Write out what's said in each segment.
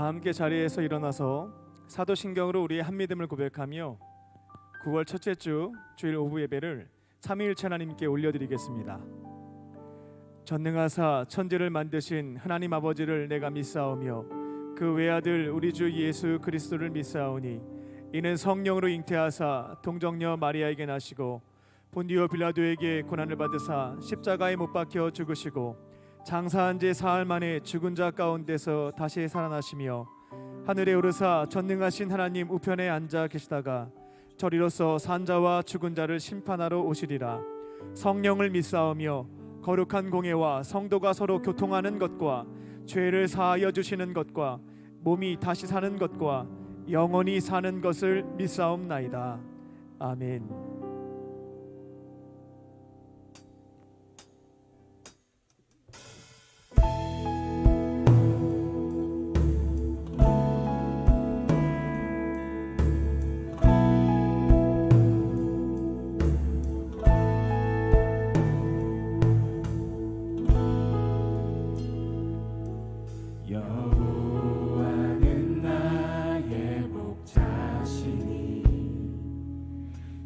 다 함께 자리에서 일어나서 사도신경으로 우리의 한믿음을 고백하며 9월 첫째 주 주일 오후 예배를 삼위일체 하나님께 올려드리겠습니다. 전능하사 천지를 만드신 하나님 아버지를 내가 믿사오며 그 외아들 우리 주 예수 그리스도를 믿사오니 이는 성령으로 잉태하사 동정녀 마리아에게 나시고 본디오 빌라도에게 고난을 받으사 십자가에 못 박혀 죽으시고 장사한 지 사흘 만에 죽은 자 가운데서 다시 살아나시며 하늘에 오르사 전능하신 하나님 우편에 앉아 계시다가 저리로서 산자와 죽은 자를 심판하러 오시리라. 성령을 믿사오며 거룩한 공예와 성도가 서로 교통하는 것과 죄를 사하여 주시는 것과 몸이 다시 사는 것과 영원히 사는 것을 믿사옵나이다. 아멘. 여호와는 나의 목자시니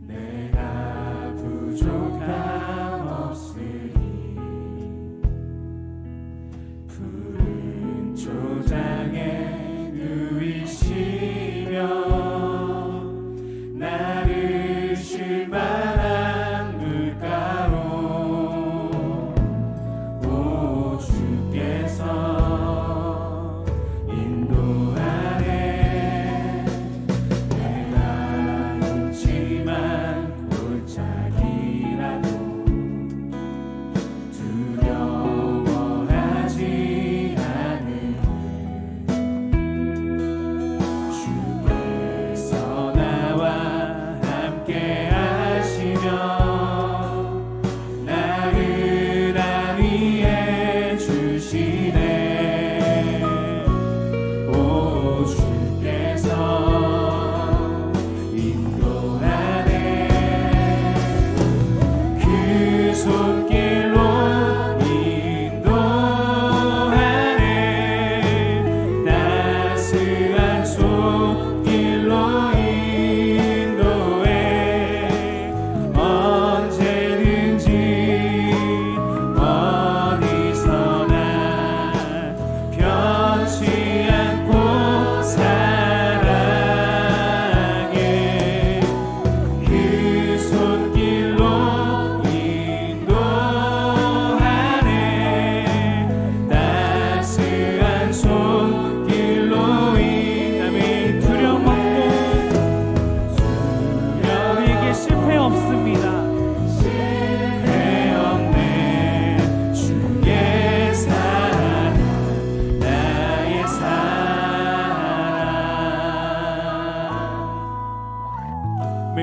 내가 부족함 없으니 푸른 초장에 누이시며 나를 쉴 만한 물가로 오 주께서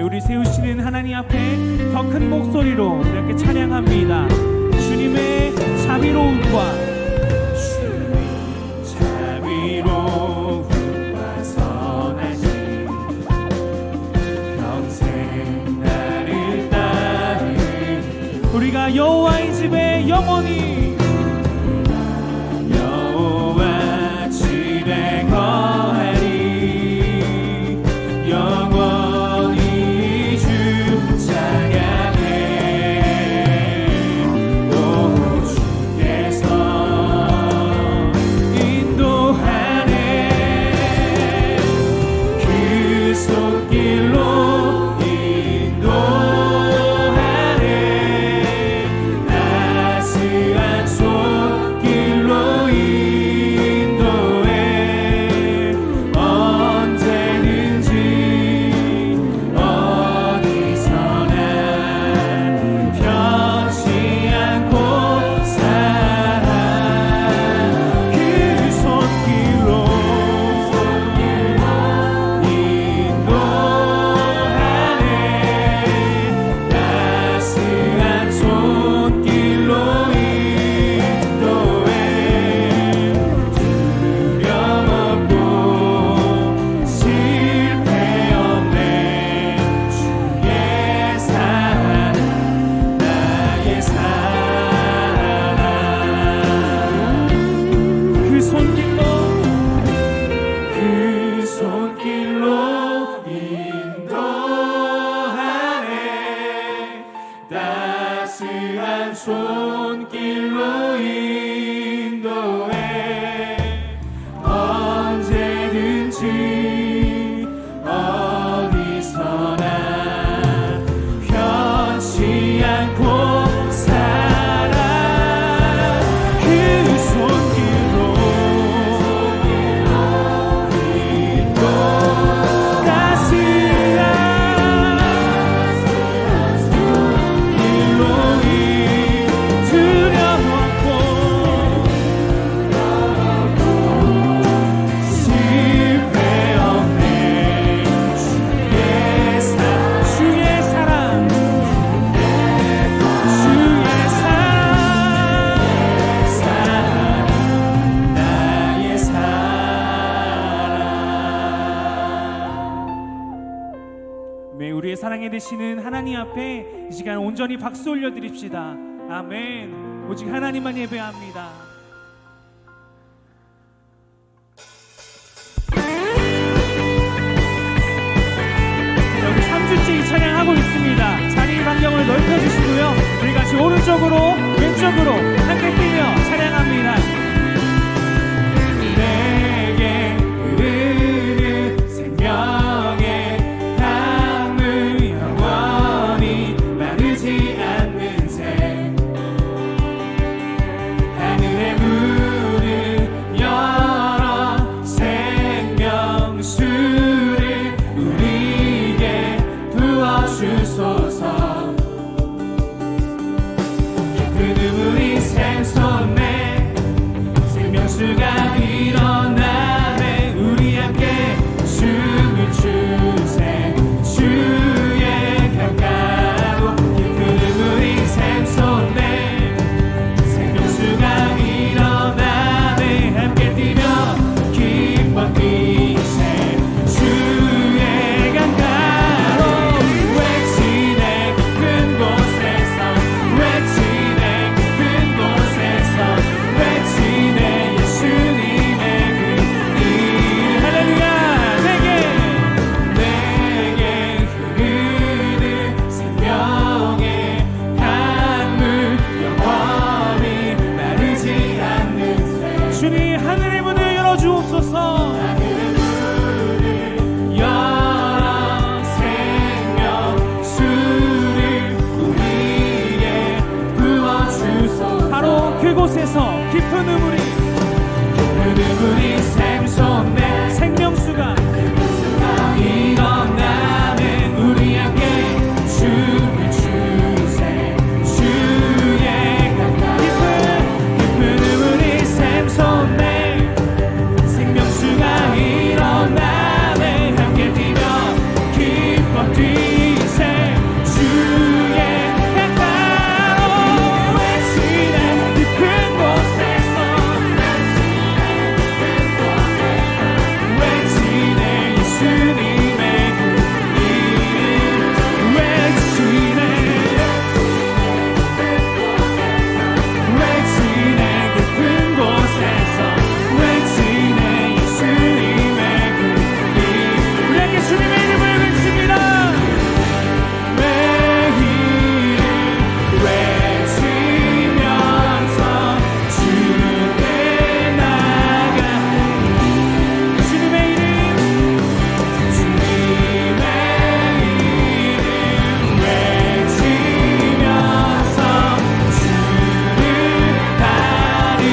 우리 세우시는 하나님 앞에 더 큰 목소리로 이렇게 찬양합니다. 주님의 자비로움과 주님 자비로움과 선하심 평생 나를 따르니 우리가 여호와의 집에 영원히 여호와 집에 거하리 영원히 찬양해 오 주께서 사랑해 되시는 하나님 앞에 이 시간 온전히 박수 올려드립시다. 아멘. 오직 하나님만 예배합니다. 여기 3주째 이 찬양하고 있습니다. 자리 반경을 넓혀주시고요. 우리 같이 오른쪽으로 왼쪽으로 함께 뛰며 찬양합니다. 내게 흐르는 생명의 강물 영원히 마르지 않는 새 하늘의 문을 열어 생명수를 우리에게 부어주소서. 깊은 우리 샘솟네 생명수가 일어나네 우리 함께 춤을 추세 주의 강가로 깊은 우리 샘솟네 생명수가 일어나네 함께 뛰며 기뻐 뛰세 주의 강가로 외치네 깊은 곳에서 외치네 깊은 곳에서 외치네 예수님의 그 이름 할렐루야. 내게 흐르는 생명의 강물 영원히 마르지 않는 새 주님 하늘의 문을 열어주옵소서. 하늘의 문을 열어 생명수를 우리에게 부어주소서. 바로 그곳에서 깊은 우물이 깊은 우물이 샘솟네 생명수가 일어나네 우리 함께 춤을 추세 주의 강가 깊은 우물이 샘솟네 생명수가 일어나네 함께 뛰며 기뻐 뛰세 주의 강가로 외치네 깊은 곳에서 외치네 예수님의 그 이름 외치네 깊은 곳에서 외치네 예수님의 그 이름 우리 함께 주님의 이름을 외칩니다. 매일 외치면서 주께 나가니 주님의 이름 주님의 이름 외치면서 주를 따르리.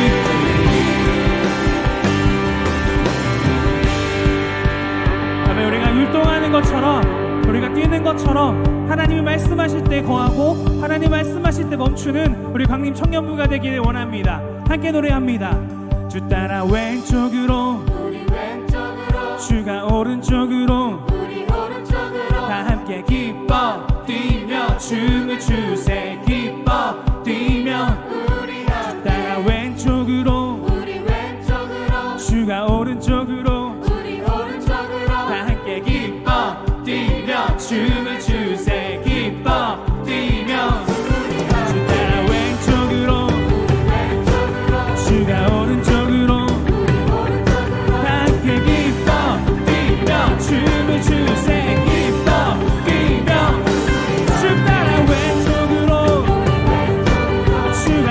아멘. 우리가 율동하는 것처럼 우리가 뛰는 것처럼 하나님이 말씀하실 때 거하고 하나님 말씀하실 때 멈추는 우리 광림 청년부가 되기를 원합니다. 함께 노래합니다. 주 따라 왼쪽으로 우리 왼쪽으로 주가 오른쪽으로 우리 오른쪽으로 다 함께 기뻐 뛰며 춤을 추세 기뻐 뛰며 우리가 따라 왼쪽으로 우리 왼쪽으로 주가 오른쪽으로 우리 오른쪽으로 다 함께 기뻐 뛰며 춤을 추세 기뻐 뛰며 주 따라 왼쪽으로 왼쪽으로 주가 오른쪽으로 우리 오른쪽으로 다 함께 기뻐 뛰며 춤을 추세 기뻐 뛰며 주 따라 왼쪽으로 주가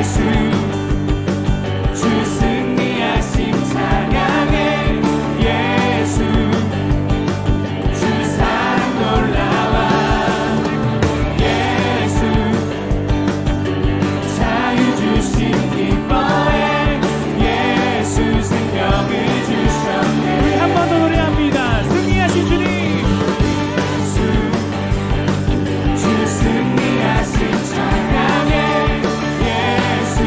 예수 주 승리하심 찬양해 예수 주 사랑 놀라워 예수 자유 주심 기뻐해 예수 생명을 주셨네 한 번 더 노래합니다. 승리하신 주님. 예수 주 승리하신 찬양해 예수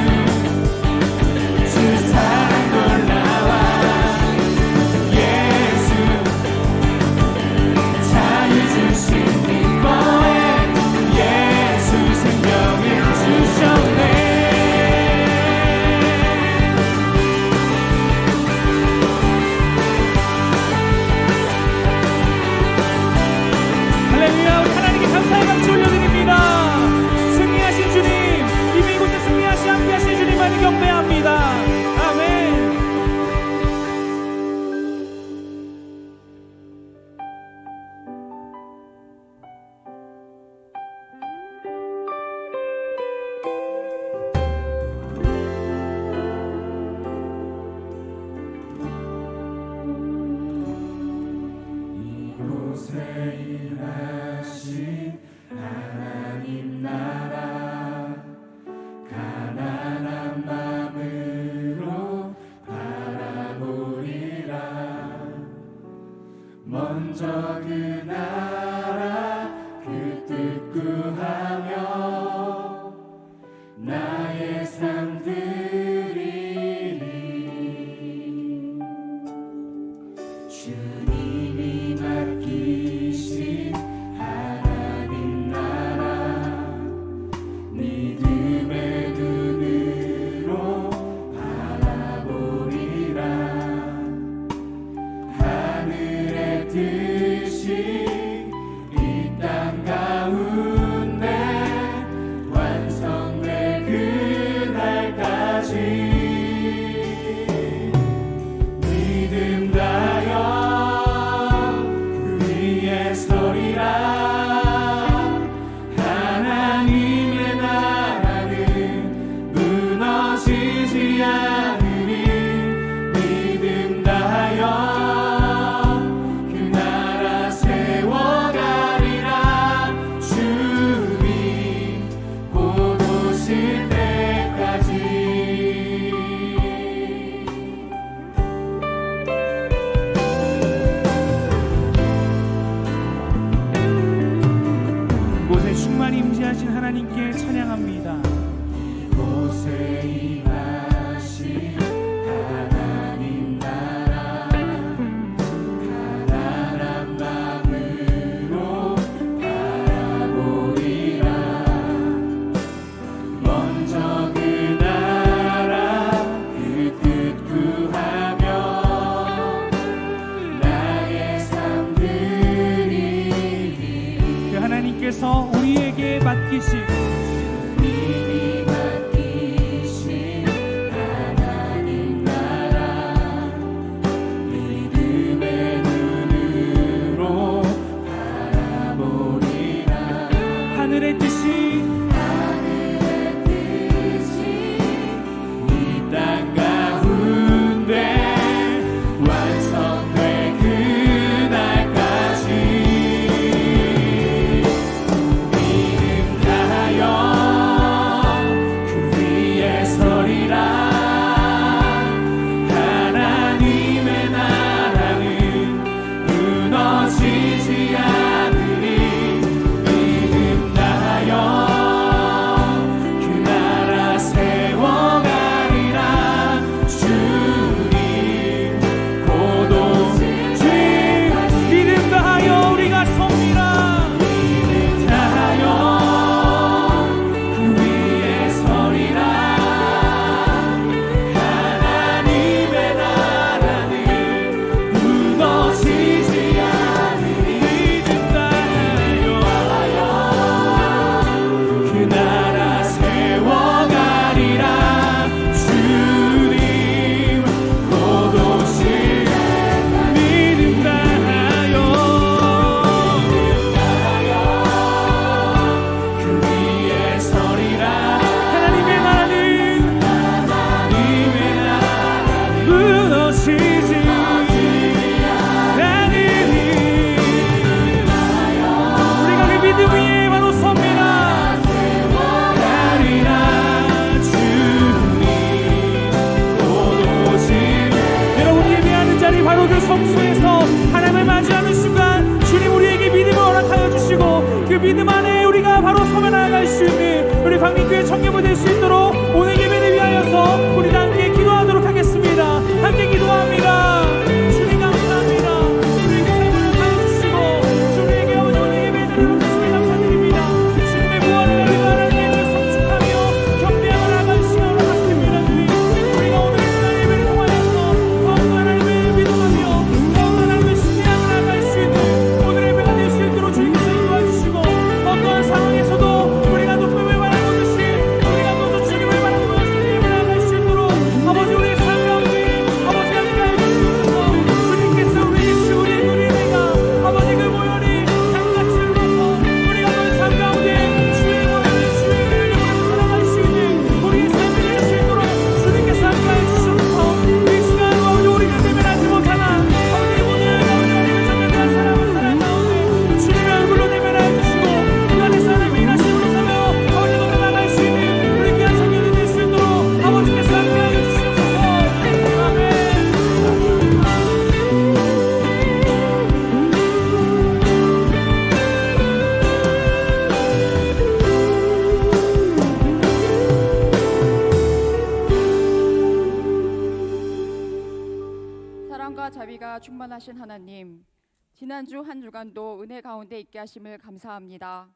은혜와 자비가 충만하신 하나님, 지난주 한 주간도 은혜 가운데 있게 하심을 감사합니다.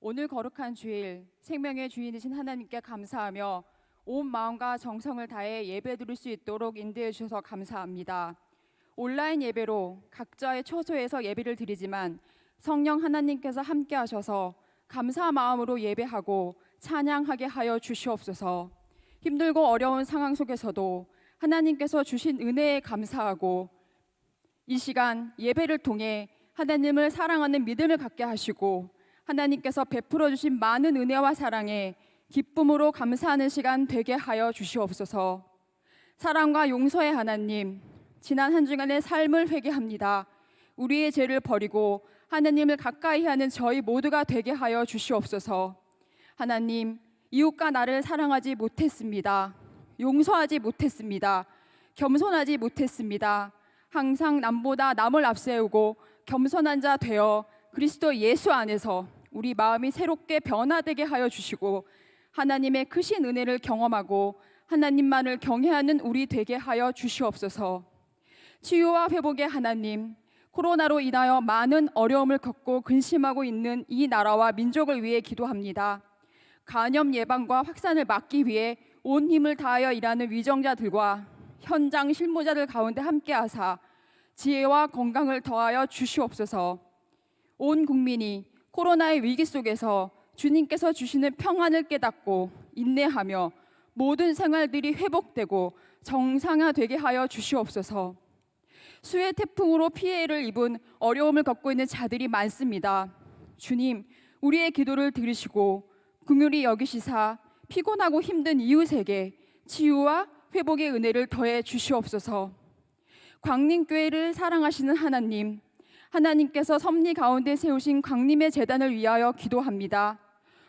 오늘 거룩한 주일 생명의 주인이신 하나님께 감사하며 온 마음과 정성을 다해 예배 드릴 수 있도록 인도해 주셔서 감사합니다. 온라인 예배로 각자의 처소에서 예배를 드리지만 성령 하나님께서 함께 하셔서 감사 마음으로 예배하고 찬양하게 하여 주시옵소서. 힘들고 어려운 상황 속에서도 하나님께서 주신 은혜에 감사하고 이 시간 예배를 통해 하나님을 사랑하는 믿음을 갖게 하시고 하나님께서 베풀어 주신 많은 은혜와 사랑에 기쁨으로 감사하는 시간 되게 하여 주시옵소서. 사랑과 용서의 하나님, 지난 한 주간의 삶을 회개합니다. 우리의 죄를 버리고 하나님을 가까이 하는 저희 모두가 되게 하여 주시옵소서. 하나님, 이웃과 나를 사랑하지 못했습니다. 용서하지 못했습니다. 겸손하지 못했습니다. 항상 남보다 남을 앞세우고 겸손한 자 되어 그리스도 예수 안에서 우리 마음이 새롭게 변화되게 하여 주시고 하나님의 크신 은혜를 경험하고 하나님만을 경외하는 우리 되게 하여 주시옵소서. 치유와 회복의 하나님, 코로나로 인하여 많은 어려움을 겪고 근심하고 있는 이 나라와 민족을 위해 기도합니다. 감염 예방과 확산을 막기 위해 온 힘을 다하여 일하는 위정자들과 현장 실무자들 가운데 함께하사 지혜와 건강을 더하여 주시옵소서. 온 국민이 코로나의 위기 속에서 주님께서 주시는 평안을 깨닫고 인내하며 모든 생활들이 회복되고 정상화되게 하여 주시옵소서. 수해 태풍으로 피해를 입은 어려움을 겪고 있는 자들이 많습니다. 주님, 우리의 기도를 들으시고 긍휼히 여기시사 피곤하고 힘든 이웃에게 치유와 회복의 은혜를 더해 주시옵소서. 광림교회를 사랑하시는 하나님, 하나님께서 섭리 가운데 세우신 광림의 재단을 위하여 기도합니다.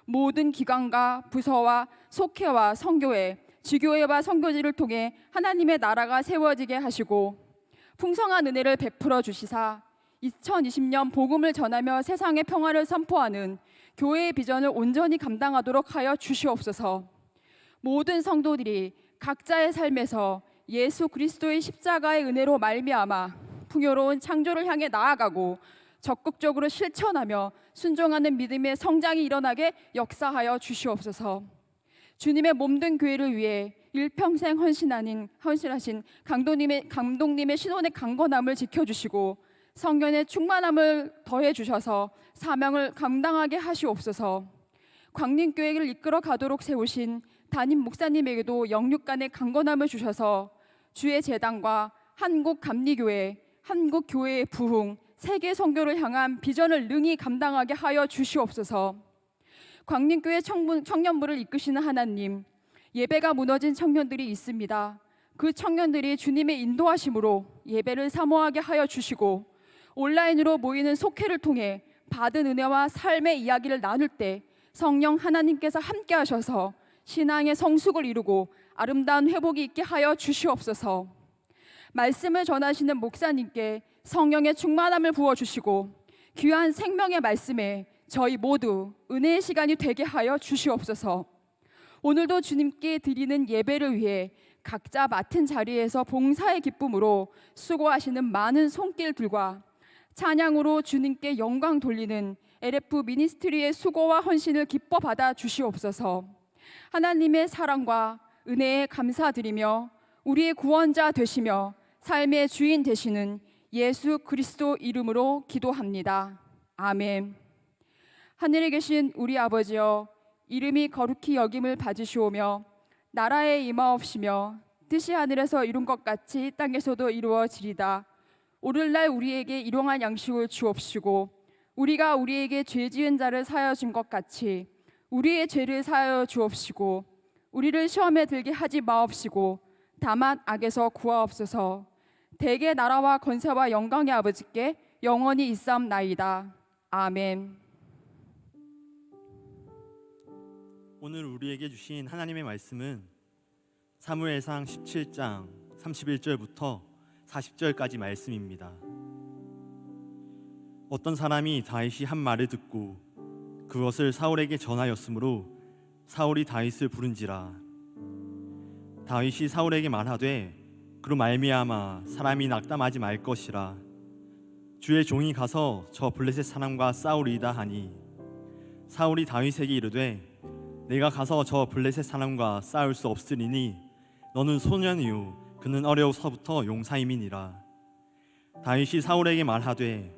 모든 기관과 부서와 속회와 선교회, 지교회와 선교지를 통해 하나님의 나라가 세워지게 하시고 풍성한 은혜를 베풀어 주시사 2020년 복음을 전하며 세상의 평화를 선포하는 교회의 비전을 온전히 감당하도록 하여 주시옵소서. 모든 성도들이 각자의 삶에서 예수 그리스도의 십자가의 은혜로 말미암아 풍요로운 창조를 향해 나아가고 적극적으로 실천하며 순종하는 믿음의 성장이 일어나게 역사하여 주시옵소서. 주님의 몸된 교회를 위해 일평생 헌신하신 감독님의 신혼의 강건함을 지켜주시고 성견의 충만함을 더해 주셔서 사명을 감당하게 하시옵소서. 광림교회를 이끌어 가도록 세우신 담임 목사님에게도 영육간의 강건함을 주셔서 주의 재단과 한국감리교회, 한국교회의 부흥, 세계 선교를 향한 비전을 능히 감당하게 하여 주시옵소서. 광림교회 청년부를 이끄시는 하나님, 예배가 무너진 청년들이 있습니다. 그 청년들이 주님의 인도하심으로 예배를 사모하게 하여 주시고 온라인으로 모이는 속회를 통해 받은 은혜와 삶의 이야기를 나눌 때 성령 하나님께서 함께 하셔서 신앙의 성숙을 이루고 아름다운 회복이 있게 하여 주시옵소서. 말씀을 전하시는 목사님께 성령의 충만함을 부어주시고 귀한 생명의 말씀에 저희 모두 은혜의 시간이 되게 하여 주시옵소서. 오늘도 주님께 드리는 예배를 위해 각자 맡은 자리에서 봉사의 기쁨으로 수고하시는 많은 손길들과 찬양으로 주님께 영광 돌리는 LF 미니스트리의 수고와 헌신을 기뻐 받아 주시옵소서. 하나님의 사랑과 은혜에 감사드리며 우리의 구원자 되시며 삶의 주인 되시는 예수 그리스도 이름으로 기도합니다. 아멘. 하늘에 계신 우리 아버지여, 이름이 거룩히 여김을 받으시오며 나라에 임하옵시며 뜻이 하늘에서 이룬 것 같이 땅에서도 이루어지리다. 오늘날 우리에게 일용할 양식을 주옵시고 우리가 우리에게 죄 지은 자를 사하여 준 것 같이 우리의 죄를 사하여 주옵시고 우리를 시험에 들게 하지 마옵시고 다만 악에서 구하옵소서. 대개 나라와 권세와 영광의 아버지께 영원히 있사옵나이다. 아멘. 오늘 우리에게 주신 하나님의 말씀은 사무엘상 17장 31절부터 40절까지 말씀입니다. 어떤 사람이 다윗이 한 말을 듣고 그것을 사울에게 전하였으므로 사울이 다윗을 부른지라. 다윗이 사울에게 말하되 그로 말미암아 사람이 낙담하지 말 것이라. 주의 종이 가서 저 블레셋 사람과 싸우리이다 하니 사울이 다윗에게 이르되 내가 가서 저 블레셋 사람과 싸울 수 없으리니 너는 소년이요 그는 어려서부터 용사임이니라. 다윗이 사울에게 말하되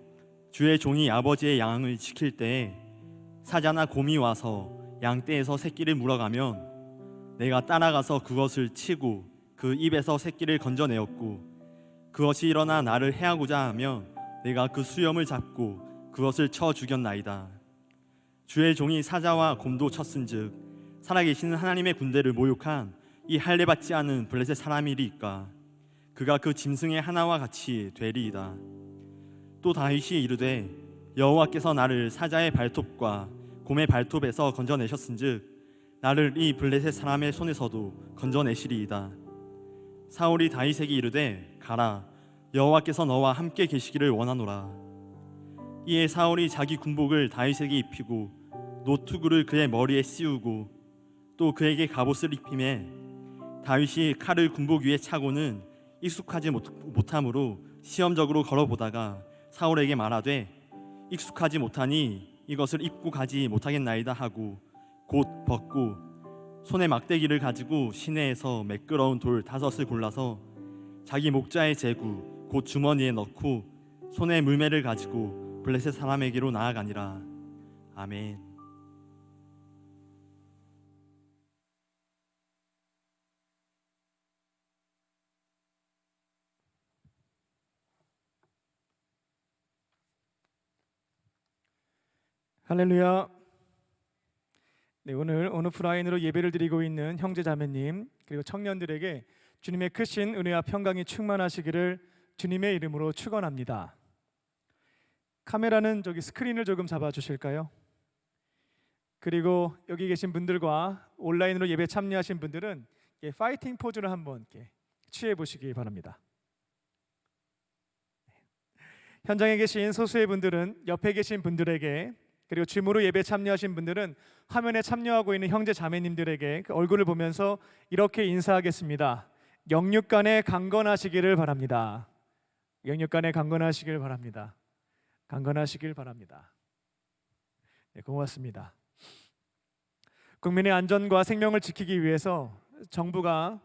주의 종이 아버지의 양을 지킬 때에 사자나 곰이 와서 양떼에서 새끼를 물어가면 내가 따라가서 그것을 치고 그 입에서 새끼를 건져내었고 그것이 일어나 나를 해하고자 하면 내가 그 수염을 잡고 그것을 쳐 죽였나이다. 주의 종이 사자와 곰도 쳤은즉 살아계시는 하나님의 군대를 모욕한 이 할례받지 않은 블레셋 사람이리이까 그가 그 짐승의 하나와 같이 되리이다. 또 다윗이 이르되 여호와께서 나를 사자의 발톱과 곰의 발톱에서 건져내셨은즉 나를 이 블레셋 사람의 손에서도 건져내시리이다. 사울이 다윗에게 이르되 가라 여호와께서 너와 함께 계시기를 원하노라. 이에 사울이 자기 군복을 다윗에게 입히고 노투구를 그의 머리에 씌우고 또 그에게 갑옷을 입히매 다윗이 칼을 군복 위에 차고는 익숙하지 못함으로 시험적으로 걸어보다가 사울에게 말하되 익숙하지 못하니 이것을 입고 가지 못하겠나이다 하고 곧 벗고 손에 막대기를 가지고 시내에서 매끄러운 돌 5을 골라서 자기 목자의 제구 곧 주머니에 넣고 손에 물매를 가지고 블레셋 사람에게로 나아가니라. 아멘. 할렐루야. 네, 오늘 온오프라인으로 예배를 드리고 있는 형제 자매님 그리고 청년들에게 주님의 크신 은혜와 평강이 충만하시기를 주님의 이름으로 축원합니다. 카메라는 저기 스크린을 조금 잡아 주실까요? 그리고 여기 계신 분들과 온라인으로 예배 참여하신 분들은 파이팅 포즈를 한번 취해 보시기 바랍니다. 현장에 계신 소수의 분들은 옆에 계신 분들에게 그리고 줌으로 예배 참여하신 분들은 화면에 참여하고 있는 형제 자매님들에게 그 얼굴을 보면서 이렇게 인사하겠습니다. 영육간에 강건하시기를 바랍니다. 영육간에 강건하시길 바랍니다. 강건하시길 바랍니다. 네, 고맙습니다. 국민의 안전과 생명을 지키기 위해서 정부가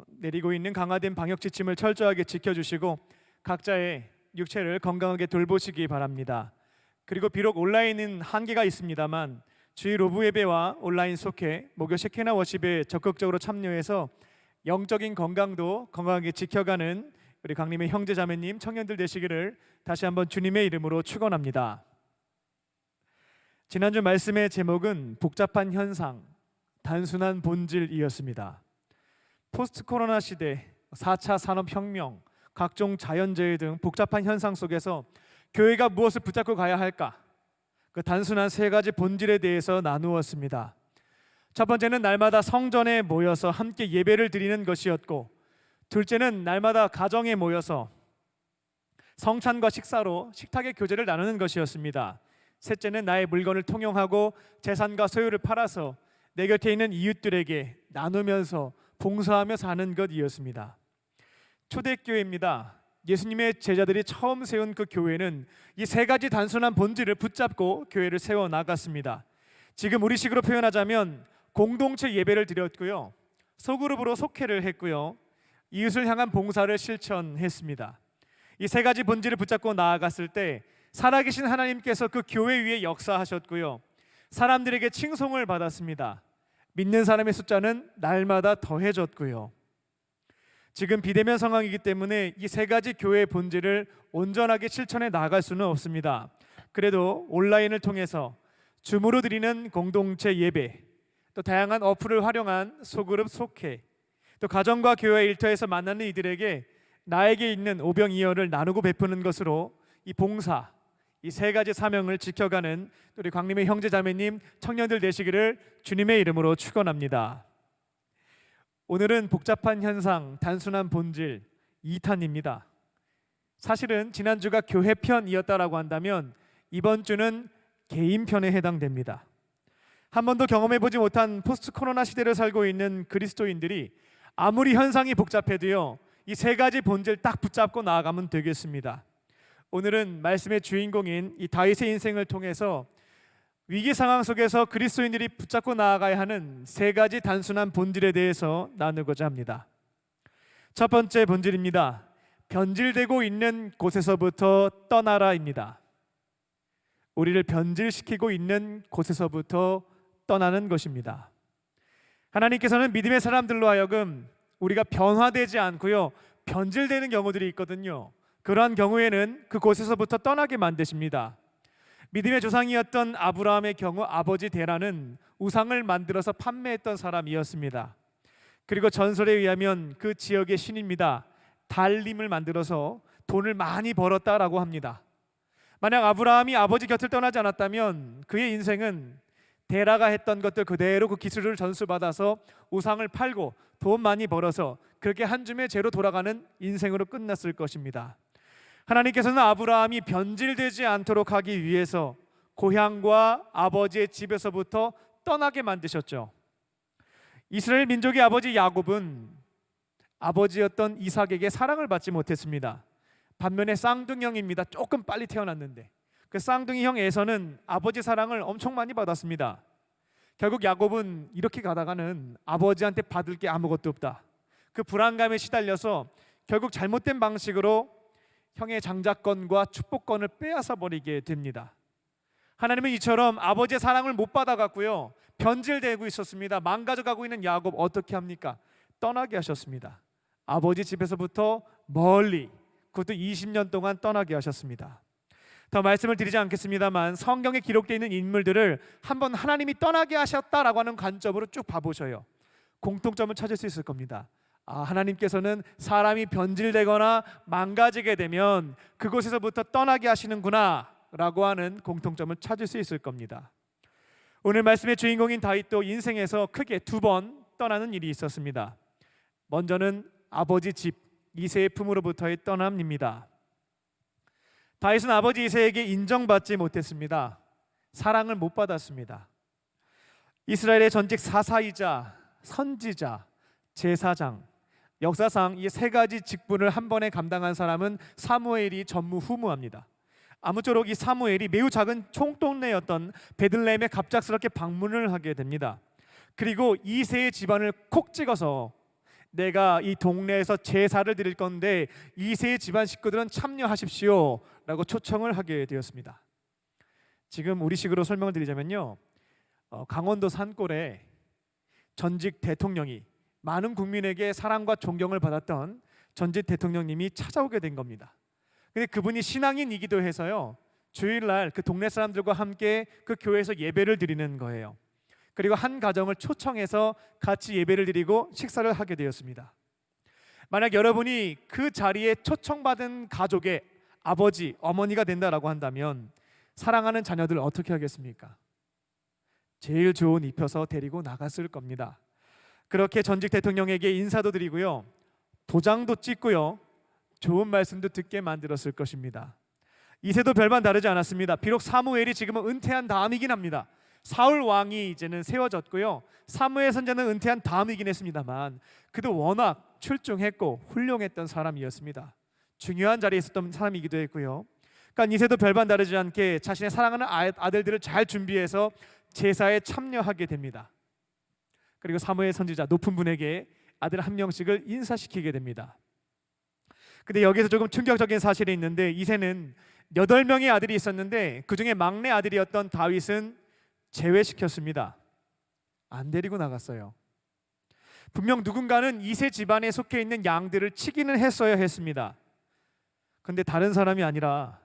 내리고 있는 강화된 방역 지침을 철저하게 지켜주시고 각자의 육체를 건강하게 돌보시기 바랍니다. 그리고 비록 온라인은 한계가 있습니다만 주일 오브 예배와 온라인 속회, 목요 셰케나 워십에 적극적으로 참여해서 영적인 건강도 건강하게 지켜가는 우리 강림의 형제 자매님 청년들 되시기를 다시 한번 주님의 이름으로 축원합니다. 지난주 말씀의 제목은 복잡한 현상, 단순한 본질이었습니다. 포스트 코로나 시대, 4차 산업혁명, 각종 자연재해 등 복잡한 현상 속에서 교회가 무엇을 붙잡고 가야 할까? 그 단순한 3가지 본질에 대해서 나누었습니다. 첫 번째는 날마다 성전에 모여서 함께 예배를 드리는 것이었고, 둘째는 날마다 가정에 모여서 성찬과 식사로 식탁의 교제를 나누는 것이었습니다. 셋째는 나의 물건을 통용하고 재산과 소유를 팔아서 내 곁에 있는 이웃들에게 나누면서 봉사하며 사는 것이었습니다. 초대교회입니다. 예수님의 제자들이 처음 세운 그 교회는 이 3가지 단순한 본질을 붙잡고 교회를 세워 나갔습니다. 지금 우리식으로 표현하자면 공동체 예배를 드렸고요, 소그룹으로 속회를 했고요, 이웃을 향한 봉사를 실천했습니다. 이 3가지 본질을 붙잡고 나아갔을 때 살아계신 하나님께서 그 교회 위에 역사하셨고요, 사람들에게 칭송을 받았습니다. 믿는 사람의 숫자는 날마다 더해졌고요. 지금 비대면 상황이기 때문에 이 3가지 교회의 본질을 온전하게 실천해 나갈 수는 없습니다. 그래도 온라인을 통해서 줌으로 드리는 공동체 예배, 또 다양한 어플을 활용한 소그룹 속회, 또 가정과 교회 일터에서 만나는 이들에게 나에게 있는 오병이어를 나누고 베푸는 것으로 이 봉사, 이 3가지 사명을 지켜가는 우리 광림의 형제 자매님 청년들 되시기를 주님의 이름으로 축원합니다. 오늘은 복잡한 현상, 단순한 본질 2탄입니다. 사실은 지난주가 교회 편이었다라고 한다면 이번 주는 개인 편에 해당됩니다. 한 번도 경험해보지 못한 포스트 코로나 시대를 살고 있는 그리스도인들이 아무리 현상이 복잡해도요, 이 세 가지 본질 딱 붙잡고 나아가면 되겠습니다. 오늘은 말씀의 주인공인 이 다윗의 인생을 통해서 위기 상황 속에서 그리스도인들이 붙잡고 나아가야 하는 세 가지 단순한 본질에 대해서 나누고자 합니다. 첫 번째 본질입니다. 변질되고 있는 곳에서부터 떠나라입니다. 우리를 변질시키고 있는 곳에서부터 떠나는 것입니다. 하나님께서는 믿음의 사람들로 하여금 우리가 변화되지 않고요, 변질되는 경우들이 있거든요. 그러한 경우에는 그곳에서부터 떠나게 만드십니다. 믿음의 조상이었던 아브라함의 경우 아버지 데라는 우상을 만들어서 판매했던 사람이었습니다. 그리고 전설에 의하면 그 지역의 신입니다. 달림을 만들어서 돈을 많이 벌었다라고 합니다. 만약 아브라함이 아버지 곁을 떠나지 않았다면 그의 인생은 데라가 했던 것들 그대로 그 기술을 전수받아서 우상을 팔고 돈 많이 벌어서 그렇게 한 줌의 죄로 돌아가는 인생으로 끝났을 것입니다. 하나님께서는 아브라함이 변질되지 않도록 하기 위해서 고향과 아버지의 집에서부터 떠나게 만드셨죠. 이스라엘 민족의 아버지 야곱은 아버지였던 이삭에게 사랑을 받지 못했습니다. 반면에 쌍둥이형입니다. 조금 빨리 태어났는데 그 쌍둥이 형 에서는 아버지 사랑을 엄청 많이 받았습니다. 결국 야곱은 이렇게 가다가는 아버지한테 받을 게 아무것도 없다, 그 불안감에 시달려서 결국 잘못된 방식으로 형의 장자권과 축복권을 빼앗아 버리게 됩니다. 하나님은 이처럼 아버지의 사랑을 못 받아갔고요, 변질되고 있었습니다. 망가져가고 있는 야곱 어떻게 합니까? 떠나게 하셨습니다. 아버지 집에서부터 멀리, 그것도 20년 동안 떠나게 하셨습니다. 더 말씀을 드리지 않겠습니다만 성경에 기록되어 있는 인물들을 한번 하나님이 떠나게 하셨다라고 하는 관점으로 쭉 봐보셔요. 공통점을 찾을 수 있을 겁니다. 하나님께서는 사람이 변질되거나 망가지게 되면 그곳에서부터 떠나게 하시는구나 라고 하는 공통점을 찾을 수 있을 겁니다. 오늘 말씀의 주인공인 다윗도 인생에서 크게 두 번 떠나는 일이 있었습니다. 먼저는 아버지 집 이새의 품으로부터의 떠남입니다. 다윗은 아버지 이새에게 인정받지 못했습니다. 사랑을 못 받았습니다. 이스라엘의 전직 사사이자 선지자, 제사장, 역사상 이 세 가지 직분을 한 번에 감당한 사람은 사무엘이 전무후무합니다. 아무쪼록 이 사무엘이 매우 작은 총동네였던 베들레헴에 갑작스럽게 방문을 하게 됩니다. 그리고 이새의 집안을 콕 찍어서 내가 이 동네에서 제사를 드릴 건데 이새의 집안 식구들은 참여하십시오 라고 초청을 하게 되었습니다. 지금 우리식으로 설명을 드리자면요, 강원도 산골에 전직 대통령이 많은 국민에게 사랑과 존경을 받았던 전직 대통령님이 찾아오게 된 겁니다. 근데 그분이 신앙인이기도 해서요, 주일날 그 동네 사람들과 함께 그 교회에서 예배를 드리는 거예요. 그리고 한 가정을 초청해서 같이 예배를 드리고 식사를 하게 되었습니다. 만약 여러분이 그 자리에 초청받은 가족의 아버지, 어머니가 된다라고 한다면 사랑하는 자녀들 어떻게 하겠습니까? 제일 좋은 입혀서 데리고 나갔을 겁니다. 그렇게 전직 대통령에게 인사도 드리고요, 도장도 찍고요, 좋은 말씀도 듣게 만들었을 것입니다. 이새도 별반 다르지 않았습니다. 비록 사무엘이 지금은 은퇴한 다음이긴 합니다. 사울 왕이 이제는 세워졌고요, 사무엘 선지자는 은퇴한 다음이긴 했습니다만 그도 워낙 출중했고 훌륭했던 사람이었습니다. 중요한 자리에 있었던 사람이기도 했고요. 그러니까 이새도 별반 다르지 않게 자신의 사랑하는 아들들을 잘 준비해서 제사에 참여하게 됩니다. 그리고 사무엘 선지자 높은 분에게 아들 한 명씩을 인사시키게 됩니다. 근데 여기서 조금 충격적인 사실이 있는데 이새는 8명의 아들이 있었는데 그 중에 막내 아들이었던 다윗은 제외시켰습니다. 안 데리고 나갔어요. 분명 누군가는 이새 집안에 속해 있는 양들을 치기는 했어야 했습니다. 근데 다른 사람이 아니라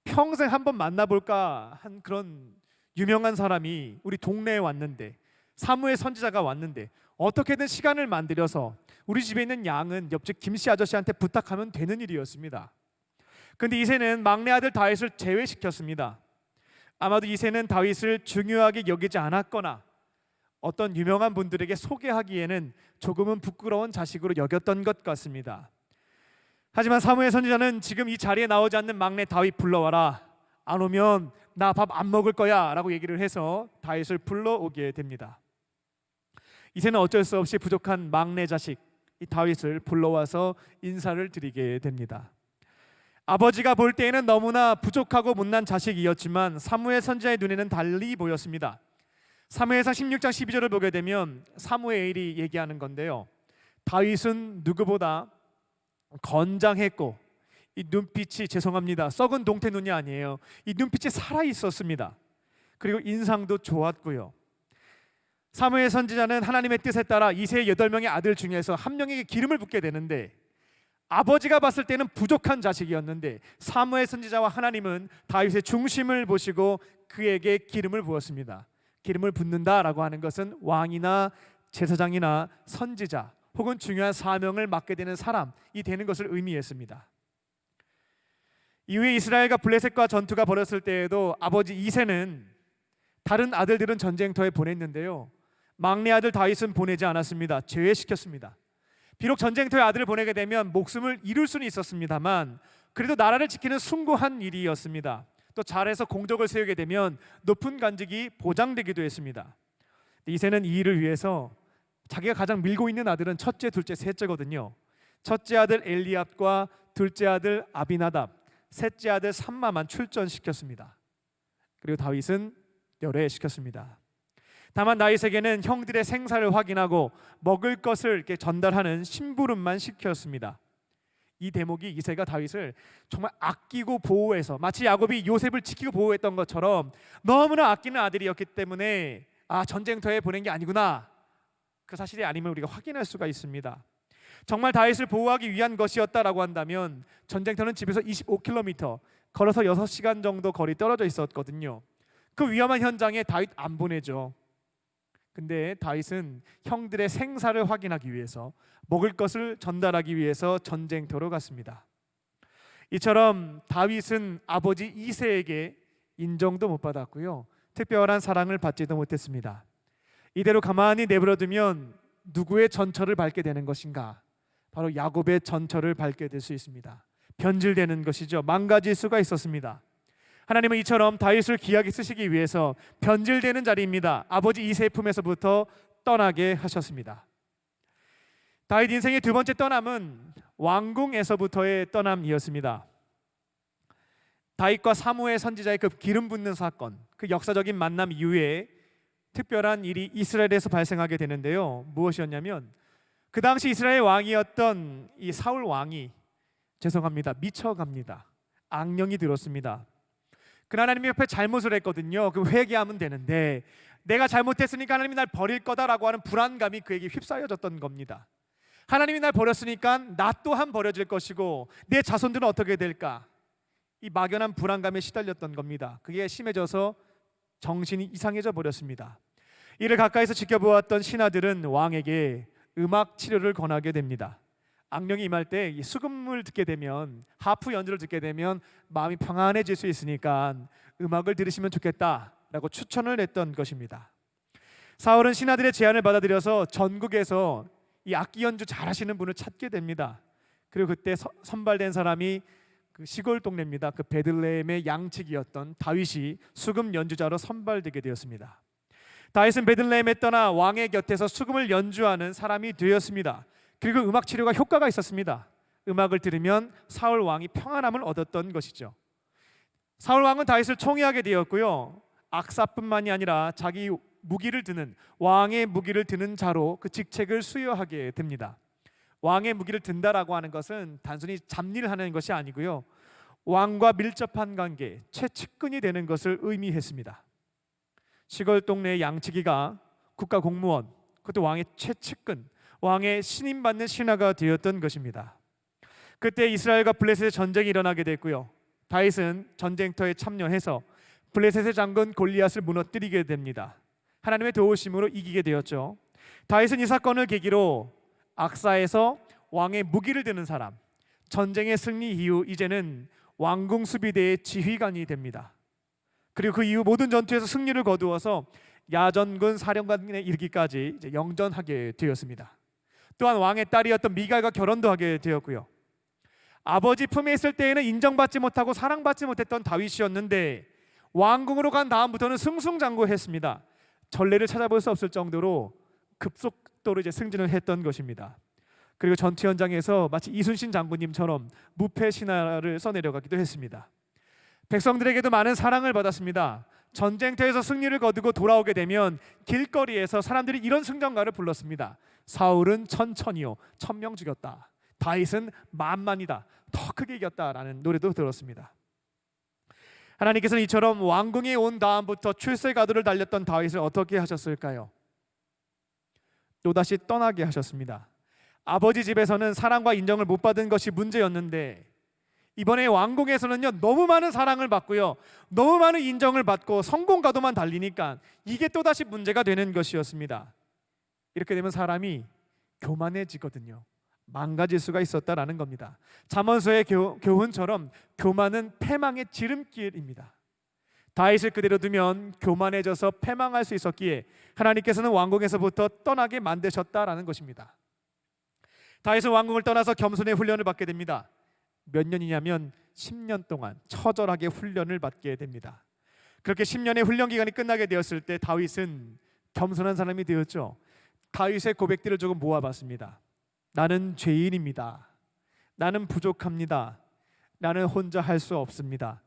평생 한번 만나볼까 한 그런 유명한 사람이 우리 동네에 왔는데, 사무엘 선지자가 왔는데 어떻게든 시간을 만들어서 우리 집에 있는 양은 옆집 김씨 아저씨한테 부탁하면 되는 일이었습니다. 근데 이새는 막내 아들 다윗을 제외시켰습니다. 아마도 이새는 다윗을 중요하게 여기지 않았거나 어떤 유명한 분들에게 소개하기에는 조금은 부끄러운 자식으로 여겼던 것 같습니다. 하지만 사무엘 선지자는 지금 이 자리에 나오지 않는 막내 다윗 불러와라, 안 오면 나 밥 안 먹을 거야 라고 얘기를 해서 다윗을 불러오게 됩니다. 이새는 어쩔 수 없이 부족한 막내 자식, 이 다윗을 불러와서 인사를 드리게 됩니다. 아버지가 볼 때에는 너무나 부족하고 못난 자식이었지만 사무엘 선지자의 눈에는 달리 보였습니다. 사무엘상 16장 12절을 보게 되면 사무엘이 얘기하는 건데요, 다윗은 누구보다 건장했고 이 눈빛이, 죄송합니다, 썩은 동태 눈이 아니에요, 이 눈빛이 살아 있었습니다. 그리고 인상도 좋았고요. 사무엘 선지자는 하나님의 뜻에 따라 이새의 8명의 아들 중에서 한 명에게 기름을 붓게 되는데, 아버지가 봤을 때는 부족한 자식이었는데 사무엘 선지자와 하나님은 다윗의 중심을 보시고 그에게 기름을 부었습니다. 기름을 붓는다라고 하는 것은 왕이나 제사장이나 선지자 혹은 중요한 사명을 맡게 되는 사람이 되는 것을 의미했습니다. 이후에 이스라엘과 블레셋과 전투가 벌어졌을 때에도 아버지 이새는 다른 아들들은 전쟁터에 보냈는데요, 막내 아들 다윗은 보내지 않았습니다. 제외시켰습니다. 비록 전쟁터에 아들을 보내게 되면 목숨을 잃을 수는 있었습니다만 그래도 나라를 지키는 숭고한 일이었습니다. 또 잘해서 공적을 세우게 되면 높은 관직이 보장되기도 했습니다. 이새는 이 일을 위해서 자기가 가장 밀고 있는 아들은 첫째, 둘째, 셋째거든요. 첫째 아들 엘리압과 둘째 아들 아비나답, 셋째 아들 삼마만 출전시켰습니다. 그리고 다윗은 열애시켰습니다. 다만 다윗에게는 형들의 생사를 확인하고 먹을 것을 이렇게 전달하는 심부름만 시켰습니다. 이 대목이 이새가 다윗을 정말 아끼고 보호해서, 마치 야곱이 요셉을 지키고 보호했던 것처럼 너무나 아끼는 아들이었기 때문에 전쟁터에 보낸 게 아니구나, 그 사실이 아님을 우리가 확인할 수가 있습니다. 정말 다윗을 보호하기 위한 것이었다라고 한다면 전쟁터는 집에서 25km, 걸어서 6시간 정도 거리 떨어져 있었거든요. 그 위험한 현장에 다윗 안 보내죠. 근데 다윗은 형들의 생사를 확인하기 위해서, 먹을 것을 전달하기 위해서 전쟁터로 갔습니다. 이처럼 다윗은 아버지 이새에게 인정도 못 받았고요, 특별한 사랑을 받지도 못했습니다. 이대로 가만히 내버려두면 누구의 전철을 밟게 되는 것인가? 바로 야곱의 전철을 밟게 될 수 있습니다. 변질되는 것이죠. 망가질 수가 있었습니다. 하나님은 이처럼 다윗을 귀하게 쓰시기 위해서 변질되는 자리입니다. 아버지 이새의 품에서부터 떠나게 하셨습니다. 다윗 인생의 두 번째 떠남은 왕궁에서부터의 떠남이었습니다. 다윗과 사무엘 선지자의 그 기름 붓는 사건, 그 역사적인 만남 이후에 특별한 일이 이스라엘에서 발생하게 되는데요, 무엇이었냐면 그 당시 이스라엘 왕이었던 이 사울 왕이, 죄송합니다, 미쳐갑니다. 악령이 들었습니다. 그 하나님 옆에 잘못을 했거든요. 그 회개하면 되는데 내가 잘못했으니까 하나님이 날 버릴 거다라고 하는 불안감이 그에게 휩싸여졌던 겁니다. 하나님이 날 버렸으니까 나 또한 버려질 것이고 내 자손들은 어떻게 될까? 이 막연한 불안감에 시달렸던 겁니다. 그게 심해져서 정신이 이상해져 버렸습니다. 이를 가까이서 지켜보았던 신하들은 왕에게 음악 치료를 권하게 됩니다. 악령이 임할 때 이 수금을 듣게 되면, 하프 연주를 듣게 되면 마음이 평안해질 수 있으니까 음악을 들으시면 좋겠다라고 추천을 했던 것입니다. 사울은 신하들의 제안을 받아들여서 전국에서 이 악기 연주 잘하시는 분을 찾게 됩니다. 그리고 그때 선발된 사람이 그 시골 동네입니다. 그 베들레헴의 양측이었던 다윗이 수금 연주자로 선발되게 되었습니다. 다윗은 베들레헴에 떠나 왕의 곁에서 수금을 연주하는 사람이 되었습니다. 그리고 음악 치료가 효과가 있었습니다. 음악을 들으면 사울 왕이 평안함을 얻었던 것이죠. 사울 왕은 다윗을 총애하게 되었고요, 악사뿐만이 아니라 자기 무기를 드는, 왕의 무기를 드는 자로 그 직책을 수여하게 됩니다. 왕의 무기를 든다라고 하는 것은 단순히 잡일을 하는 것이 아니고요, 왕과 밀접한 관계, 최측근이 되는 것을 의미했습니다. 시골 동네의 양치기가 국가 공무원, 그것도 왕의 최측근, 왕의 신임받는 신하가 되었던 것입니다. 그때 이스라엘과 블레셋의 전쟁이 일어나게 됐고요, 다윗은 전쟁터에 참여해서 블레셋의 장군 골리앗을 무너뜨리게 됩니다. 하나님의 도우심으로 이기게 되었죠. 다윗은 이 사건을 계기로 악사에서 왕의 무기를 드는 사람, 전쟁의 승리 이후 이제는 왕궁 수비대의 지휘관이 됩니다. 그리고 그 이후 모든 전투에서 승리를 거두어서 야전군 사령관에 이르기까지 이제 영전하게 되었습니다. 또한 왕의 딸이었던 미갈과 결혼도 하게 되었고요. 아버지 품에 있을 때에는 인정받지 못하고 사랑받지 못했던 다윗이었는데 왕궁으로 간 다음부터는 승승장구했습니다. 전례를 찾아볼 수 없을 정도로 급속도로 이제 승진을 했던 것입니다. 그리고 전투 현장에서 마치 이순신 장군님처럼 무패 신화를 써내려가기도 했습니다. 백성들에게도 많은 사랑을 받았습니다. 전쟁터에서 승리를 거두고 돌아오게 되면 길거리에서 사람들이 이런 승전가를 불렀습니다. 사울은 천천히요 1000명 죽였다. 다윗은 만만이다. 더 크게 이겼다라는 노래도 들었습니다. 하나님께서는 이처럼 왕궁에 온 다음부터 출세가도를 달렸던 다윗을 어떻게 하셨을까요? 또다시 떠나게 하셨습니다. 아버지 집에서는 사랑과 인정을 못 받은 것이 문제였는데 이번에 왕궁에서는요 너무 많은 사랑을 받고요 너무 많은 인정을 받고 성공가도만 달리니까 이게 또다시 문제가 되는 것이었습니다. 이렇게 되면 사람이 교만해지거든요. 망가질 수가 있었다라는 겁니다. 잠언서의 교훈처럼 교만은 패망의 지름길입니다. 다윗을 그대로 두면 교만해져서 패망할 수 있었기에 하나님께서는 왕궁에서부터 떠나게 만드셨다라는 것입니다. 다윗은 왕궁을 떠나서 겸손의 훈련을 받게 됩니다. 몇 년이냐면 10년 동안 처절하게 훈련을 받게 됩니다. 그렇게 10년의 훈련 기간이 끝나게 되었을 때 다윗은 겸손한 사람이 되었죠. 다윗의 고백들을 조금 모아봤습니다. 나는 죄인입니다. 나는 부족합니다. 나는 혼자 할 수 없습니다.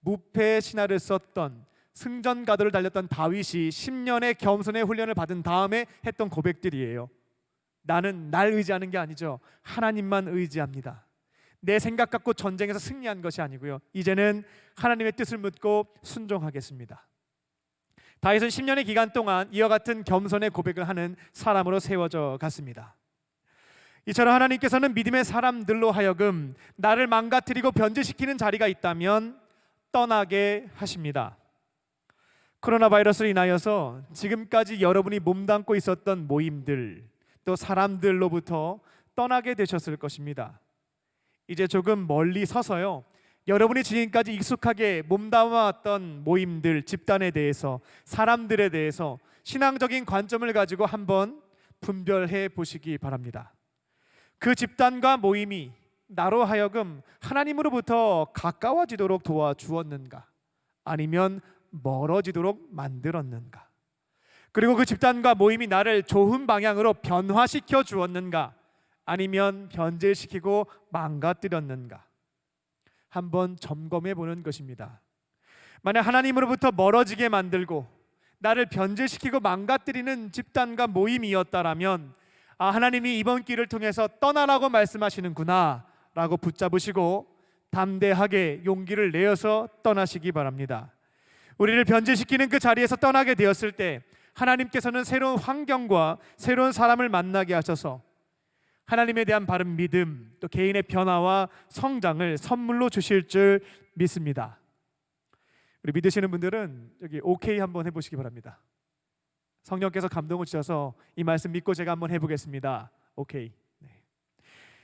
무패의 신화를 썼던 승전가도를 달렸던 다윗이 10년의 겸손의 훈련을 받은 다음에 했던 고백들이에요. 나는 날 의지하는 게 아니죠. 하나님만 의지합니다. 내 생각 갖고 전쟁에서 승리한 것이 아니고요. 이제는 하나님의 뜻을 묻고 순종하겠습니다. 다윗은 10년의 기간 동안 이와 같은 겸손의 고백을 하는 사람으로 세워져 갔습니다. 이처럼 하나님께서는 믿음의 사람들로 하여금 나를 망가뜨리고 변질시키는 자리가 있다면 떠나게 하십니다. 코로나 바이러스로 인하여서 지금까지 여러분이 몸담고 있었던 모임들 또 사람들로부터 떠나게 되셨을 것입니다. 이제 조금 멀리 서서요 여러분이 지금까지 익숙하게 몸담아왔던 모임들, 집단에 대해서 사람들에 대해서 신앙적인 관점을 가지고 한번 분별해 보시기 바랍니다. 그 집단과 모임이 나로 하여금 하나님으로부터 가까워지도록 도와주었는가 아니면 멀어지도록 만들었는가, 그리고 그 집단과 모임이 나를 좋은 방향으로 변화시켜 주었는가 아니면 변질시키고 망가뜨렸는가 한번 점검해 보는 것입니다. 만약 하나님으로부터 멀어지게 만들고 나를 변질시키고 망가뜨리는 집단과 모임이었다라면 하나님이 이번 길을 통해서 떠나라고 말씀하시는구나 라고 붙잡으시고 담대하게 용기를 내어서 떠나시기 바랍니다. 우리를 변질시키는 그 자리에서 떠나게 되었을 때 하나님께서는 새로운 환경과 새로운 사람을 만나게 하셔서 하나님에 대한 바른 믿음 또 개인의 변화와 성장을 선물로 주실 줄 믿습니다. 우리 믿으시는 분들은 여기 오케이 한번 해보시기 바랍니다. 성령께서 감동을 주셔서 이 말씀 믿고 제가 한번 해보겠습니다. 오케이. 네.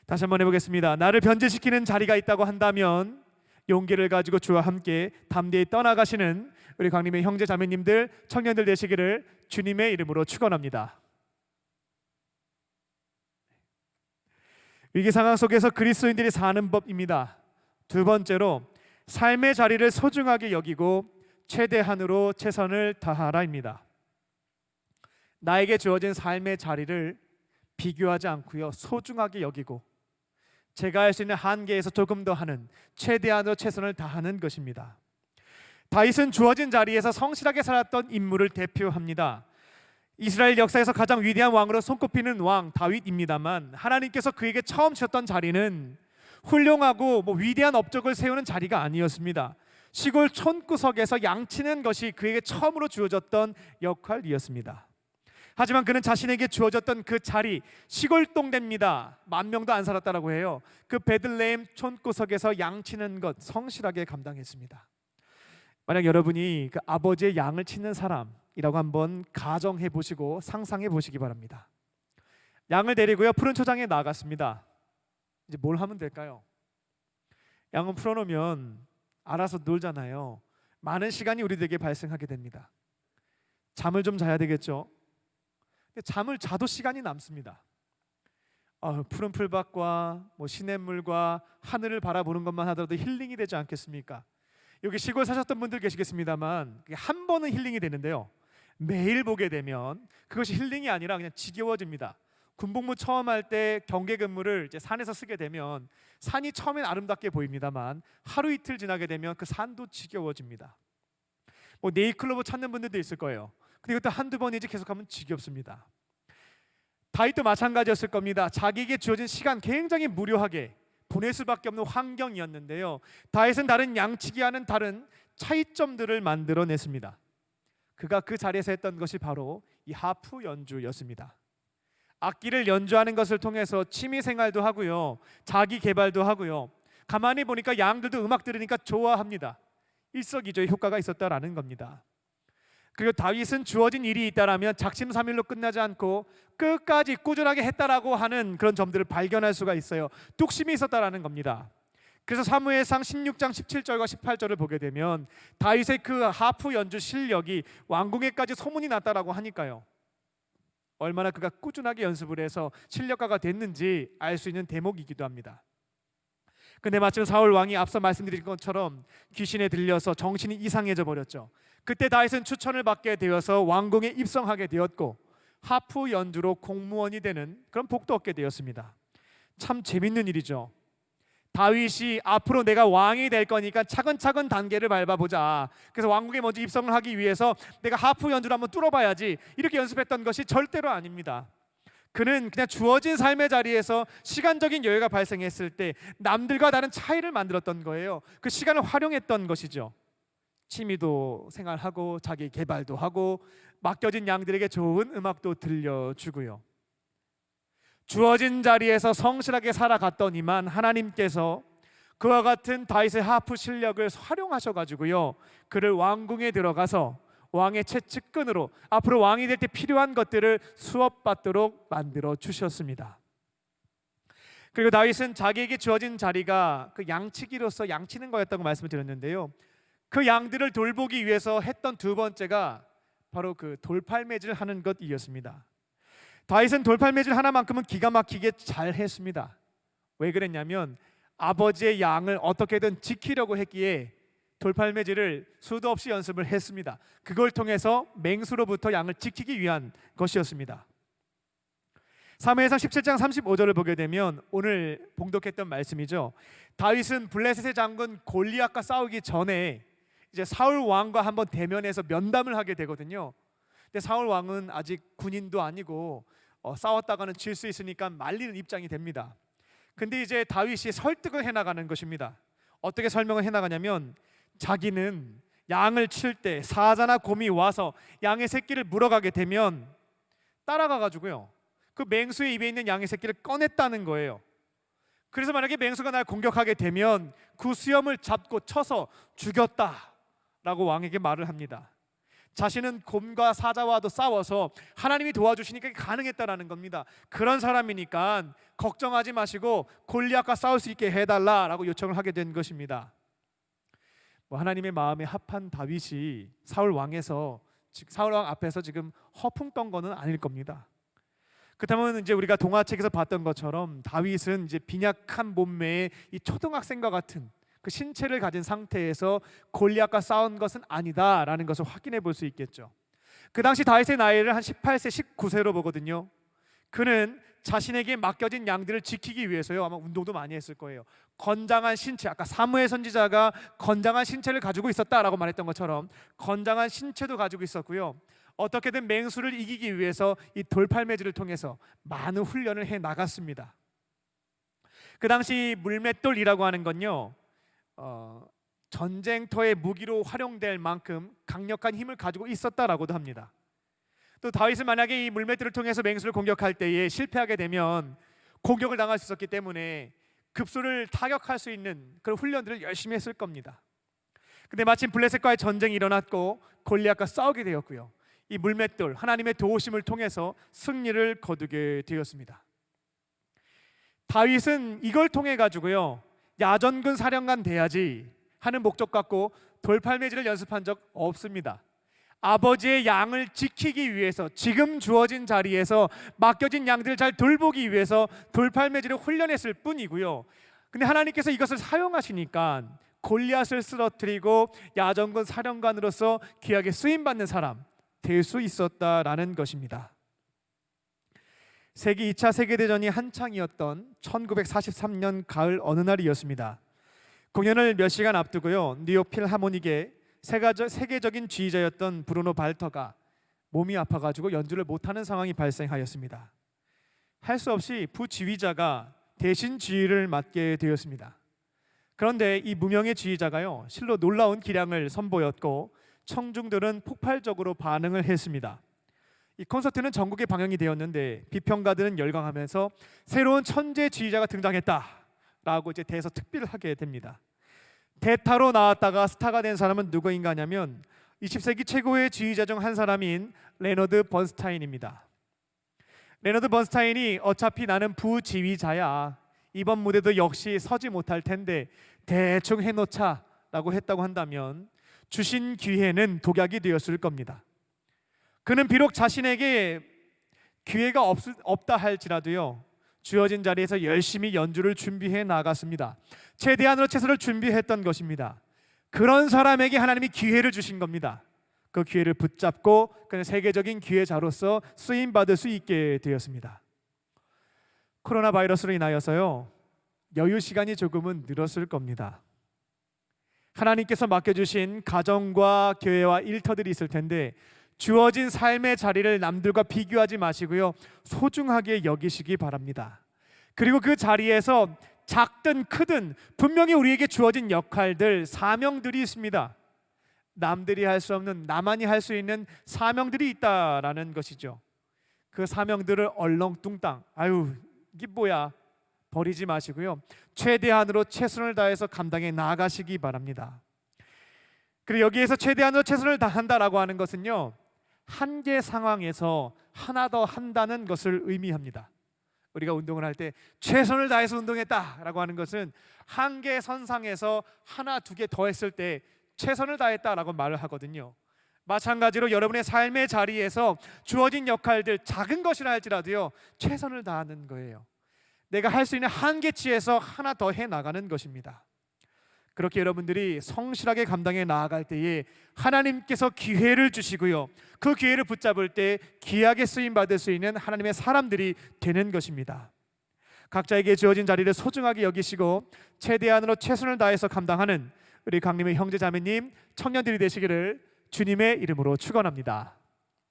다시 한번 해보겠습니다. 나를 변질시키는 자리가 있다고 한다면 용기를 가지고 주와 함께 담대히 떠나가시는 우리 강림의 형제 자매님들, 청년들 되시기를 주님의 이름으로 축원합니다. 위기 상황 속에서 그리스도인들이 사는 법입니다. 두 번째로 삶의 자리를 소중하게 여기고 최대한으로 최선을 다하라입니다. 나에게 주어진 삶의 자리를 비교하지 않고요 소중하게 여기고 제가 할 수 있는 한계에서 조금 더 하는 최대한으로 최선을 다하는 것입니다. 다윗은 주어진 자리에서 성실하게 살았던 인물을 대표합니다. 이스라엘 역사에서 가장 위대한 왕으로 손꼽히는 왕 다윗입니다만 하나님께서 그에게 처음 주셨던 자리는 훌륭하고 위대한 업적을 세우는 자리가 아니었습니다. 시골 촌구석에서 양치는 것이 그에게 처음으로 주어졌던 역할이었습니다. 하지만 그는 자신에게 주어졌던 그 자리, 시골 동네입니다. 10,000명도 안 살았다라고 해요. 그 베들레헴 촌구석에서 양치는 것 성실하게 감당했습니다. 만약 여러분이 그 아버지의 양을 치는 사람이라고 한번 가정해 보시고 상상해 보시기 바랍니다. 양을 데리고요 푸른 초장에 나갔습니다. 이제 뭘 하면 될까요? 양은 풀어놓으면 알아서 놀잖아요. 많은 시간이 우리들에게 발생하게 됩니다. 잠을 좀 자야 되겠죠. 잠을 자도 시간이 남습니다. 푸른 풀밭과 시냇물과 하늘을 바라보는 것만 하더라도 힐링이 되지 않겠습니까? 여기 시골 사셨던 분들 계시겠습니다만 한 번은 힐링이 되는데요 매일 보게 되면 그것이 힐링이 아니라 그냥 지겨워집니다. 군복무 처음 할 때 경계 근무를 이제 산에서 쓰게 되면 산이 처음엔 아름답게 보입니다만 하루 이틀 지나게 되면 그 산도 지겨워집니다. 뭐 네이클로버 찾는 분들도 있을 거예요. 근데 이것도 한두 번이지 계속하면 지겹습니다. 다윗도 마찬가지였을 겁니다. 자기에게 주어진 시간 굉장히 무료하게 보낼 수밖에 없는 환경이었는데요. 다윗은 다른 양치기와는 다른 차이점들을 만들어냈습니다. 그가 그 자리에서 했던 것이 바로 이 하프 연주였습니다. 악기를 연주하는 것을 통해서 취미 생활도 하고요, 자기 개발도 하고요. 가만히 보니까 양들도 음악 들으니까 좋아합니다. 일석이조의 효과가 있었다라는 겁니다. 그리고 다윗은 주어진 일이 있다라면 작심삼일로 끝나지 않고 끝까지 꾸준하게 했다라고 하는 그런 점들을 발견할 수가 있어요. 뚝심이 있었다라는 겁니다. 그래서 사무엘상 16장 17절과 18절을 보게 되면 다윗의 그 하프 연주 실력이 왕궁에까지 소문이 났다라고 하니까요, 얼마나 그가 꾸준하게 연습을 해서 실력가가 됐는지 알 수 있는 대목이기도 합니다. 근데 마침 사울 왕이 앞서 말씀드린 것처럼 귀신에 들려서 정신이 이상해져 버렸죠. 그때 다윗은 추천을 받게 되어서 왕궁에 입성하게 되었고 하프 연주로 공무원이 되는 그런 복도 얻게 되었습니다. 참 재밌는 일이죠. 다윗이 앞으로 내가 왕이 될 거니까 차근차근 단계를 밟아보자. 그래서 왕궁에 먼저 입성을 하기 위해서 내가 하프 연주를 한번 뚫어봐야지, 이렇게 연습했던 것이 절대로 아닙니다. 그는 그냥 주어진 삶의 자리에서 시간적인 여유가 발생했을 때 남들과 다른 차이를 만들었던 거예요. 그 시간을 활용했던 것이죠. 취미도 생활하고 자기 개발도 하고 맡겨진 양들에게 좋은 음악도 들려주고요. 주어진 자리에서 성실하게 살아갔더니만 하나님께서 그와 같은 다윗의 하프 실력을 활용하셔가지고요, 그를 왕궁에 들어가서 왕의 최측근으로 앞으로 왕이 될 때 필요한 것들을 수업받도록 만들어 주셨습니다. 그리고 다윗은 자기에게 주어진 자리가 그 양치기로서 양치는 거였다고 말씀을 드렸는데요, 그 양들을 돌보기 위해서 했던 두 번째가 바로 그 돌팔매질 하는 것이었습니다. 다윗은 돌팔매질 하나만큼은 기가 막히게 잘 했습니다. 왜 그랬냐면 아버지의 양을 어떻게든 지키려고 했기에 돌팔매질을 수도 없이 연습을 했습니다. 그걸 통해서 맹수로부터 양을 지키기 위한 것이었습니다. 사무엘상 17장 35절을 보게 되면 오늘 봉독했던 말씀이죠. 다윗은 블레셋의 장군 골리앗과 싸우기 전에 이제 사울 왕과 한번 대면해서 면담을 하게 되거든요. 근데 사울 왕은 아직 군인도 아니고 싸웠다가는 질 수 있으니까 말리는 입장이 됩니다. 근데 이제 다윗이 설득을 해나가는 것입니다. 어떻게 설명을 해나가냐면 자기는 양을 칠 때 사자나 곰이 와서 양의 새끼를 물어가게 되면 따라가가지고요, 그 맹수의 입에 있는 양의 새끼를 꺼냈다는 거예요. 그래서 만약에 맹수가 날 공격하게 되면 그 수염을 잡고 쳐서 죽였다라고 왕에게 말을 합니다. 자신은 곰과 사자와도 싸워서 하나님이 도와주시니까 가능했다라는 겁니다. 그런 사람이니까 걱정하지 마시고 골리앗과 싸울 수 있게 해달라라고 요청을 하게 된 것입니다. 하나님의 마음에 합한 다윗이 사울 왕 앞에서 지금 허풍 떤 거는 아닐 겁니다. 그렇다면 이제 우리가 동화책에서 봤던 것처럼 다윗은 이제 빈약한 몸매의 이 초등학생과 같은 그 신체를 가진 상태에서 골리앗과 싸운 것은 아니다라는 것을 확인해 볼 수 있겠죠. 그 당시 다윗의 나이를 한 18세, 19세로 보거든요. 그는 자신에게 맡겨진 양들을 지키기 위해서요, 아마 운동도 많이 했을 거예요. 건장한 신체, 아까 사무엘 선지자가 건장한 신체를 가지고 있었다라고 말했던 것처럼 건장한 신체도 가지고 있었고요, 어떻게든 맹수를 이기기 위해서 이 돌팔매질을 통해서 많은 훈련을 해 나갔습니다. 그 당시 물맷돌이라고 하는 건요, 전쟁터의 무기로 활용될 만큼 강력한 힘을 가지고 있었다라고도 합니다. 또 다윗은 만약에 이 물맷돌을 통해서 맹수를 공격할 때에 실패하게 되면 공격을 당할 수 있었기 때문에 급소를 타격할 수 있는 그런 훈련들을 열심히 했을 겁니다. 근데 마침 블레셋과의 전쟁이 일어났고 골리앗과 싸우게 되었고요, 이 물맷돌 하나님의 도우심을 통해서 승리를 거두게 되었습니다. 다윗은 이걸 통해 가지고요, 야전군 사령관 돼야지 하는 목적 갖고 돌팔매질을 연습한 적 없습니다. 아버지의 양을 지키기 위해서 지금 주어진 자리에서 맡겨진 양들을 잘 돌보기 위해서 돌팔매질을 훈련했을 뿐이고요. 근데 하나님께서 이것을 사용하시니까 골리앗을 쓰러뜨리고 야전군 사령관으로서 귀하게 쓰임받는 사람 될 수 있었다라는 것입니다. 세기 2차 세계대전이 한창이었던 1943년 가을 어느 날이었습니다. 공연을 몇 시간 앞두고요, 뉴욕 필하모닉의 세계적인 지휘자였던 브루노 발터가 몸이 아파가지고 연주를 못하는 상황이 발생하였습니다. 할 수 없이 부지휘자가 대신 지휘를 맡게 되었습니다. 그런데 이 무명의 지휘자가요, 실로 놀라운 기량을 선보였고 청중들은 폭발적으로 반응을 했습니다. 이 콘서트는 전국에 방영이 되었는데 비평가들은 열광하면서 새로운 천재 지휘자가 등장했다라고 이제 대서특필을 하게 됩니다. 대타로 나왔다가 스타가 된 사람은 누구인가 하냐면 20세기 최고의 지휘자 중 한 사람인 레너드 번스타인입니다. 레너드 번스타인이 어차피 나는 부지휘자야, 이번 무대도 역시 서지 못할 텐데 대충 해놓자 라고 했다고 한다면 주신 기회는 독약이 되었을 겁니다. 그는 비록 자신에게 기회가 없다 할지라도요, 주어진 자리에서 열심히 연주를 준비해 나갔습니다. 최대한으로 최선을 준비했던 것입니다. 그런 사람에게 하나님이 기회를 주신 겁니다. 그 기회를 붙잡고 그는 세계적인 기회자로서 쓰임받을 수 있게 되었습니다. 코로나 바이러스로 인하여서요, 여유 시간이 조금은 늘었을 겁니다. 하나님께서 맡겨주신 가정과 교회와 일터들이 있을 텐데 주어진 삶의 자리를 남들과 비교하지 마시고요, 소중하게 여기시기 바랍니다. 그리고 그 자리에서 작든 크든 분명히 우리에게 주어진 역할들, 사명들이 있습니다. 남들이 할 수 없는, 나만이 할 수 있는 사명들이 있다라는 것이죠. 그 사명들을 얼렁뚱땅 아유 이게 뭐야 버리지 마시고요, 최대한으로 최선을 다해서 감당해 나가시기 바랍니다. 그리고 여기에서 최대한으로 최선을 다한다라고 하는 것은요, 한계 상황에서 하나 더 한다는 것을 의미합니다. 우리가 운동을 할 때 최선을 다해서 운동했다라고 하는 것은 한계 선상에서 하나 두 개 더 했을 때 최선을 다했다라고 말을 하거든요. 마찬가지로 여러분의 삶의 자리에서 주어진 역할들, 작은 것이라 할지라도요, 최선을 다하는 거예요. 내가 할 수 있는 한계치에서 하나 더 해나가는 것입니다. 그렇게 여러분들이 성실하게 감당해 나아갈 때에 하나님께서 기회를 주시고요, 그 기회를 붙잡을 때 귀하게 쓰임받을 수 있는 하나님의 사람들이 되는 것입니다. 각자에게 주어진 자리를 소중하게 여기시고 최대한으로 최선을 다해서 감당하는 우리 강림의 형제 자매님, 청년들이 되시기를 주님의 이름으로 축원합니다.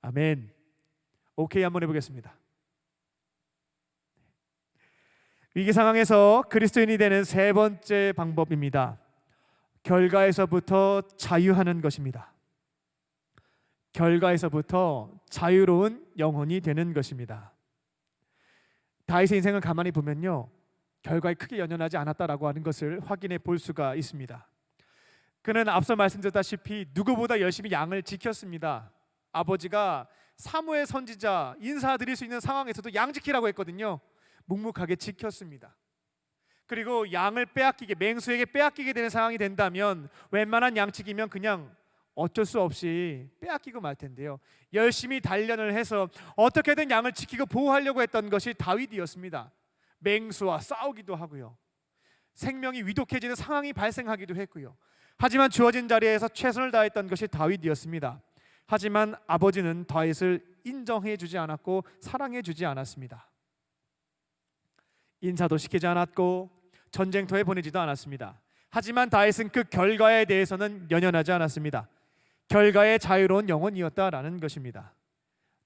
아멘. 오케이, 한번 해보겠습니다. 위기 상황에서 그리스도인이 되는 세 번째 방법입니다. 결과에서부터 자유하는 것입니다. 결과에서부터 자유로운 영혼이 되는 것입니다. 다윗의 인생을 가만히 보면요, 결과에 크게 연연하지 않았다라고 하는 것을 확인해 볼 수가 있습니다. 그는 앞서 말씀드렸다시피 누구보다 열심히 양을 지켰습니다. 아버지가 사무엘 선지자 인사드릴 수 있는 상황에서도 양 지키라고 했거든요. 묵묵하게 지켰습니다. 그리고 양을 빼앗기게, 맹수에게 빼앗기게 되는 상황이 된다면 웬만한 양치기면 그냥 어쩔 수 없이 빼앗기고 말 텐데요, 열심히 단련을 해서 어떻게든 양을 지키고 보호하려고 했던 것이 다윗이었습니다. 맹수와 싸우기도 하고요, 생명이 위독해지는 상황이 발생하기도 했고요. 하지만 주어진 자리에서 최선을 다했던 것이 다윗이었습니다. 하지만 아버지는 다윗을 인정해 주지 않았고 사랑해 주지 않았습니다. 인사도 시키지 않았고 전쟁터에 보내지도 않았습니다. 하지만 다윗은 그 결과에 대해서는 연연하지 않았습니다. 결과에 자유로운 영혼이었다라는 것입니다.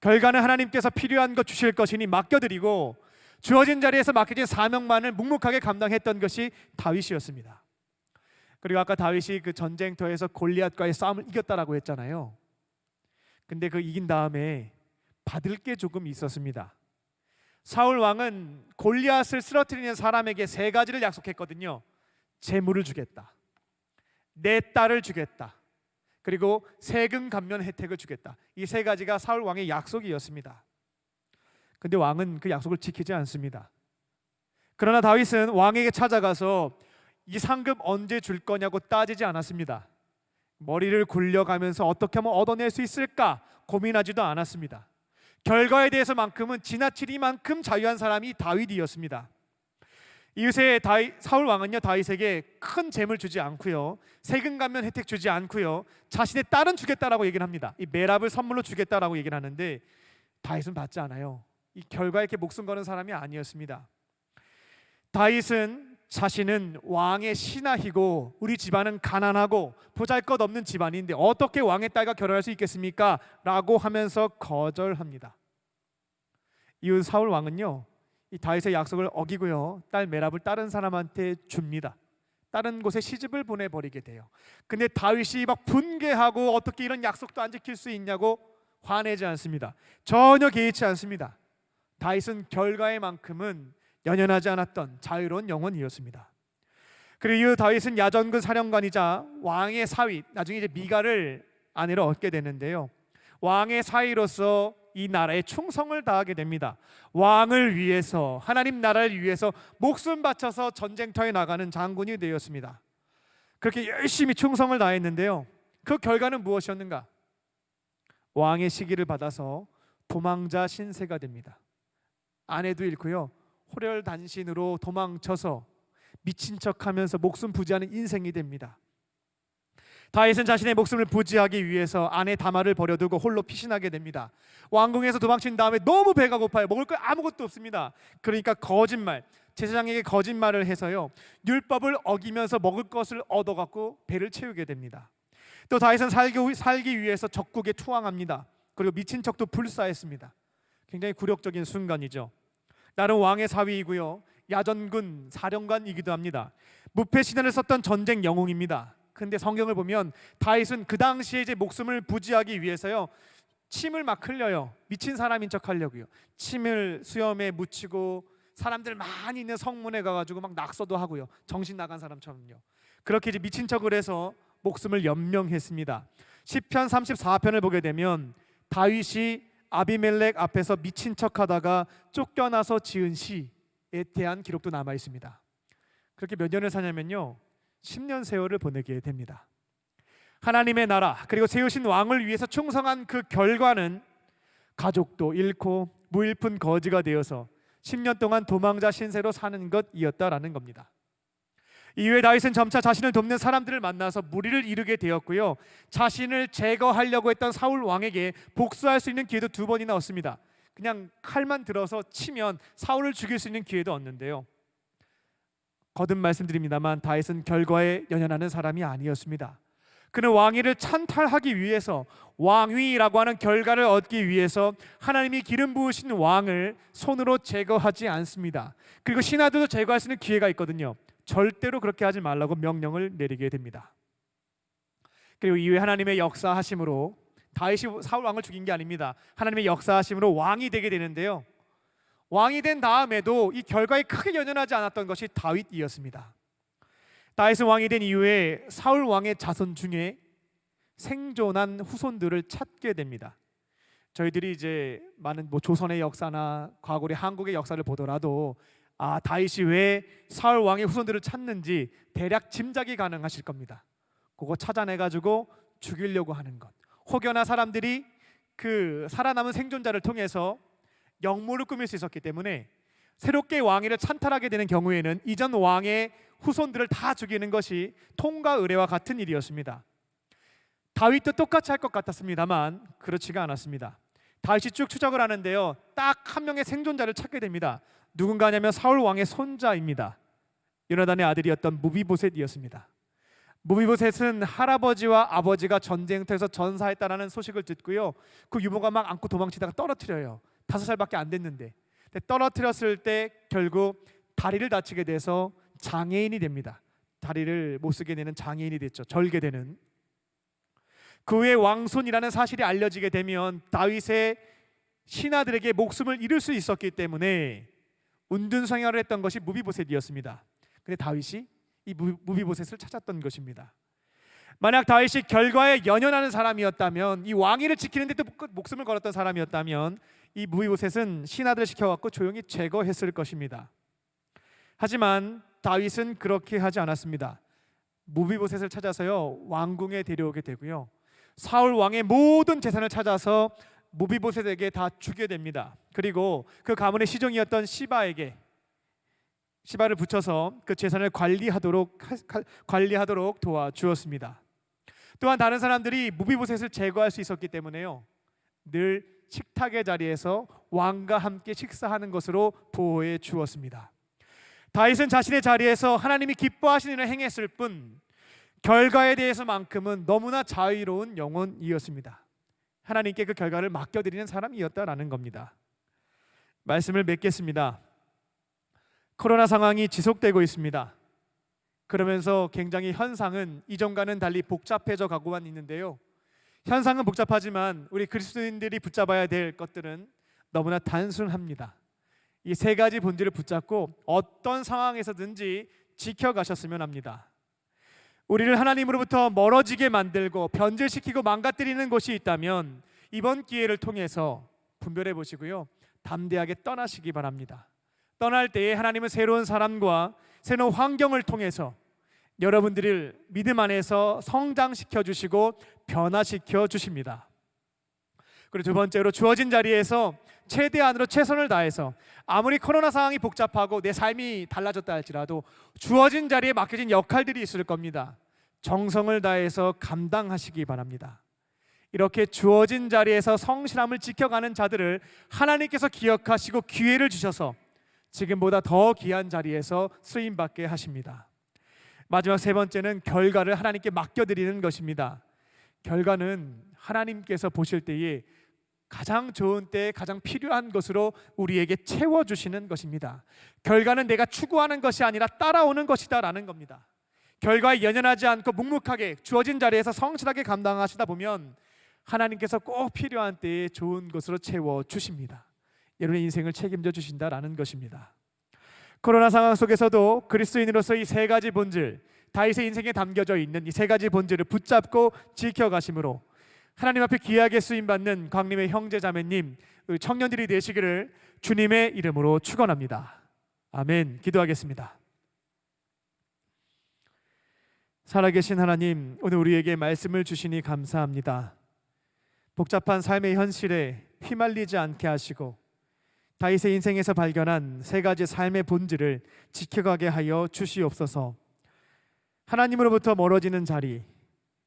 결과는 하나님께서 필요한 것 주실 것이니 맡겨드리고 주어진 자리에서 맡겨진 사명만을 묵묵하게 감당했던 것이 다윗이었습니다. 그리고 아까 다윗이 그 전쟁터에서 골리앗과의 싸움을 이겼다라고 했잖아요. 근데 그 이긴 다음에 받을 게 조금 있었습니다. 사울 왕은 골리앗을 쓰러뜨리는 사람에게 세 가지를 약속했거든요. 재물을 주겠다, 내 딸을 주겠다, 그리고 세금 감면 혜택을 주겠다. 이 세 가지가 사울 왕의 약속이었습니다. 근데 왕은 그 약속을 지키지 않습니다. 그러나 다윗은 왕에게 찾아가서 이 상금 언제 줄 거냐고 따지지 않았습니다. 머리를 굴려가면서 어떻게 하면 얻어낼 수 있을까 고민하지도 않았습니다. 결과에 대해서만큼은 지나치리만큼 자유한 사람이 다윗이었습니다. 이웃의 사울 왕은요, 다윗에게 큰 재물 주지 않고요, 세금 감면 혜택 주지 않고요, 자신의 딸은 주겠다라고 얘기를 합니다. 이 메랍을 선물로 주겠다라고 얘기를 하는데 다윗은 받지 않아요. 이 결과에 이렇게 목숨 거는 사람이 아니었습니다. 다윗은 자신은 왕의 신하이고 우리 집안은 가난하고 보잘것없는 집안인데 어떻게 왕의 딸과 결혼할 수 있겠습니까? 라고 하면서 거절합니다. 이후 사울 왕은요, 이 다윗의 약속을 어기고요, 딸 메랍을 다른 사람한테 줍니다. 다른 곳에 시집을 보내버리게 돼요. 근데 다윗이 막 분개하고 어떻게 이런 약속도 안 지킬 수 있냐고 화내지 않습니다. 전혀 개의치 않습니다. 다윗은 결과에만큼은 연연하지 않았던 자유로운 영혼이었습니다. 그리고 이후 다윗은 야전군 사령관이자 왕의 사위, 나중에 이제 미갈을 아내로 얻게 되는데요, 왕의 사위로서 이 나라에 충성을 다하게 됩니다. 왕을 위해서, 하나님 나라를 위해서 목숨 바쳐서 전쟁터에 나가는 장군이 되었습니다. 그렇게 열심히 충성을 다했는데요, 그 결과는 무엇이었는가? 왕의 시기를 받아서 도망자 신세가 됩니다. 아내도 잃고요, 호렬단신으로 도망쳐서 미친 척하면서 목숨 부지하는 인생이 됩니다. 다윗은 자신의 목숨을 부지하기 위해서 아내 다말을 버려두고 홀로 피신하게 됩니다. 왕궁에서 도망친 다음에 너무 배가 고파요. 먹을 거 아무것도 없습니다. 그러니까 거짓말, 제사장에게 거짓말을 해서요, 율법을 어기면서 먹을 것을 얻어갖고 배를 채우게 됩니다. 또 다윗은 살기 위해서 적국에 투항합니다. 그리고 미친 척도 불사했습니다. 굉장히 굴욕적인 순간이죠. 나름 왕의 사위이고요, 야전군 사령관이기도 합니다. 무패 신화를 썼던 전쟁 영웅입니다. 근데 성경을 보면 다윗은 그 당시에 이제 목숨을 부지하기 위해서요, 침을 막 흘려요. 미친 사람인 척 하려고요. 침을 수염에 묻히고 사람들 많이 있는 성문에 가가지고 막 낙서도 하고요. 정신 나간 사람처럼요. 그렇게 이제 미친 척을 해서 목숨을 연명했습니다. 시편 34편을 보게 되면 다윗이 아비멜렉 앞에서 미친 척하다가 쫓겨나서 지은 시에 대한 기록도 남아 있습니다. 그렇게 몇 년을 사냐면요, 10년 세월을 보내게 됩니다. 하나님의 나라 그리고 세우신 왕을 위해서 충성한 그 결과는 가족도 잃고 무일푼 거지가 되어서 10년 동안 도망자 신세로 사는 것이었다라는 겁니다. 이후에 다윗은 점차 자신을 돕는 사람들을 만나서 무리를 이루게 되었고요, 자신을 제거하려고 했던 사울 왕에게 복수할 수 있는 기회도 2번이나 얻습니다. 그냥 칼만 들어서 치면 사울을 죽일 수 있는 기회도 얻는데요, 거듭 말씀드립니다만 다윗은 결과에 연연하는 사람이 아니었습니다. 그는 왕위를 찬탈하기 위해서, 왕위라고 하는 결과를 얻기 위해서 하나님이 기름 부으신 왕을 손으로 제거하지 않습니다. 그리고 신하들도 제거할 수 있는 기회가 있거든요. 절대로 그렇게 하지 말라고 명령을 내리게 됩니다. 그리고 이후에 하나님의 역사하심으로 다윗이 사울 왕을 죽인 게 아닙니다. 하나님의 역사하심으로 왕이 되게 되는데요, 왕이 된 다음에도 이 결과에 크게 연연하지 않았던 것이 다윗이었습니다. 다윗은 왕이 된 이후에 사울 왕의 자손 중에 생존한 후손들을 찾게 됩니다. 저희들이 이제 많은 조선의 역사나 과거의 한국의 역사를 보더라도 다윗이 왜 사울 왕의 후손들을 찾는지 대략 짐작이 가능하실 겁니다. 그거 찾아내가지고 죽이려고 하는 것, 혹여나 사람들이 그 살아남은 생존자를 통해서 역모를 꾸밀 수 있었기 때문에 새롭게 왕위를 찬탈하게 되는 경우에는 이전 왕의 후손들을 다 죽이는 것이 통과 의례와 같은 일이었습니다. 다윗도 똑같이 할 것 같았습니다만 그렇지가 않았습니다. 다윗이 쭉 추적을 하는데요, 딱 한 명의 생존자를 찾게 됩니다. 누군가냐면 사울 왕의 손자입니다. 요나단의 아들이었던 무비보셋이었습니다. 무비보셋은 할아버지와 아버지가 전쟁터에서 전사했다라는 소식을 듣고요, 그 유모가 막 안고 도망치다가 떨어뜨려요. 5살밖에 안 됐는데. 떨어뜨렸을 때 결국 다리를 다치게 돼서 장애인이 됩니다. 다리를 못 쓰게 되는 장애인이 됐죠. 절개되는. 그 후에 왕손이라는 사실이 알려지게 되면 다윗의 신하들에게 목숨을 잃을 수 있었기 때문에 운둔성열을 했던 것이 무비보셋이었습니다. 근데 다윗이 이 무비보셋을 찾았던 것입니다. 만약 다윗이 결과에 연연하는 사람이었다면, 이 왕위를 지키는 데 또 목숨을 걸었던 사람이었다면 이 무비보셋은 신하들을 시켜갖고 조용히 제거했을 것입니다. 하지만 다윗은 그렇게 하지 않았습니다. 무비보셋을 찾아서요, 왕궁에 데려오게 되고요, 사울 왕의 모든 재산을 찾아서 무비보셋에게 다 주게 됩니다. 그리고 그 가문의 시종이었던 시바를 붙여서 그 재산을 관리하도록 도와주었습니다. 또한 다른 사람들이 무비보셋을 제거할 수 있었기 때문에요, 늘 식탁의 자리에서 왕과 함께 식사하는 것으로 보호해 주었습니다. 다윗은 자신의 자리에서 하나님이 기뻐하시는 일을 행했을 뿐 결과에 대해서만큼은 너무나 자유로운 영혼이었습니다. 하나님께 그 결과를 맡겨드리는 사람이었다라는 겁니다. 말씀을 맺겠습니다. 코로나 상황이 지속되고 있습니다. 그러면서 굉장히 현상은 이전과는 달리 복잡해져 가고만 있는데요. 현상은 복잡하지만 우리 그리스도인들이 붙잡아야 될 것들은 너무나 단순합니다. 이 세 가지 본질을 붙잡고 어떤 상황에서든지 지켜가셨으면 합니다. 우리를 하나님으로부터 멀어지게 만들고 변질시키고 망가뜨리는 것이 있다면 이번 기회를 통해서 분별해 보시고요, 담대하게 떠나시기 바랍니다. 떠날 때에 하나님은 새로운 사람과 새로운 환경을 통해서 여러분들을 믿음 안에서 성장시켜 주시고 변화시켜 주십니다. 그리고 두 번째로 주어진 자리에서 최대한으로 최선을 다해서 아무리 코로나 상황이 복잡하고 내 삶이 달라졌다 할지라도 주어진 자리에 맡겨진 역할들이 있을 겁니다. 정성을 다해서 감당하시기 바랍니다. 이렇게 주어진 자리에서 성실함을 지켜가는 자들을 하나님께서 기억하시고 기회를 주셔서 지금보다 더 귀한 자리에서 쓰임받게 하십니다. 마지막 세 번째는 결과를 하나님께 맡겨드리는 것입니다. 결과는 하나님께서 보실 때에 가장 좋은 때에 가장 필요한 것으로 우리에게 채워주시는 것입니다. 결과는 내가 추구하는 것이 아니라 따라오는 것이다 라는 겁니다. 결과에 연연하지 않고 묵묵하게 주어진 자리에서 성실하게 감당하시다 보면 하나님께서 꼭 필요한 때에 좋은 것으로 채워주십니다. 여러분의 인생을 책임져 주신다라는 것입니다. 코로나 상황 속에서도 그리스도인으로서 이 세 가지 본질, 다윗의 인생에 담겨져 있는 이 세 가지 본질을 붙잡고 지켜가심으로 하나님 앞에 귀하게 쓰임받는 광림의 형제 자매님, 청년들이 되시기를 주님의 이름으로 축원합니다. 아멘. 기도하겠습니다. 살아계신 하나님, 오늘 우리에게 말씀을 주시니 감사합니다. 복잡한 삶의 현실에 휘말리지 않게 하시고 다윗의 인생에서 발견한 세 가지 삶의 본질을 지켜가게 하여 주시옵소서. 하나님으로부터 멀어지는 자리,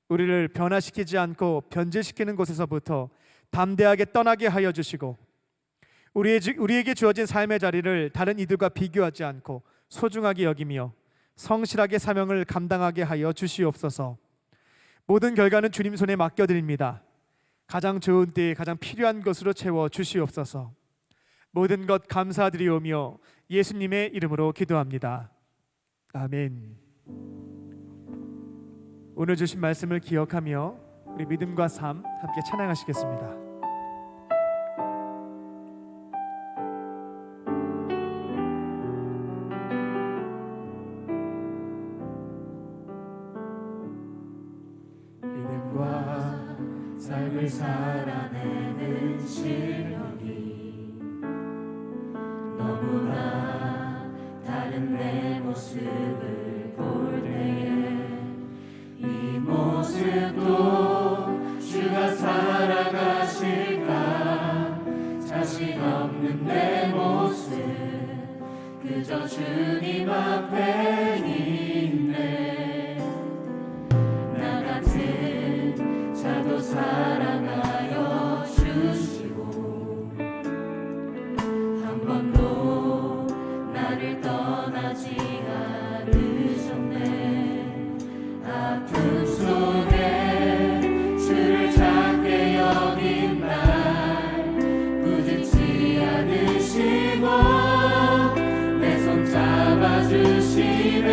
우리를 변화시키지 않고 변질시키는 곳에서부터 담대하게 떠나게 하여 주시고 우리에게 주어진 삶의 자리를 다른 이들과 비교하지 않고 소중하게 여기며 성실하게 사명을 감당하게 하여 주시옵소서. 모든 결과는 주님 손에 맡겨드립니다. 가장 좋은 때에 가장 필요한 것으로 채워 주시옵소서. 모든 것 감사드리오며 예수님의 이름으로 기도합니다. 아멘. 오늘 주신 말씀을 기억하며 우리 믿음과 삶 함께 찬양하시겠습니다. 믿음과 삶을 살아내는 실력이 너무나 다른 내 모습을 볼 때에 이 모습도 주가 살아가실까 자신 없는 내 모습 그저 주님 앞에 있네. 나 같은 자도 사랑하여 주시고 한 번도 나를 떠나지 않으셨네. 아픔 속에 주를 찾게 여긴 날 꾸짖지 않으시고 내 손 잡아주시네.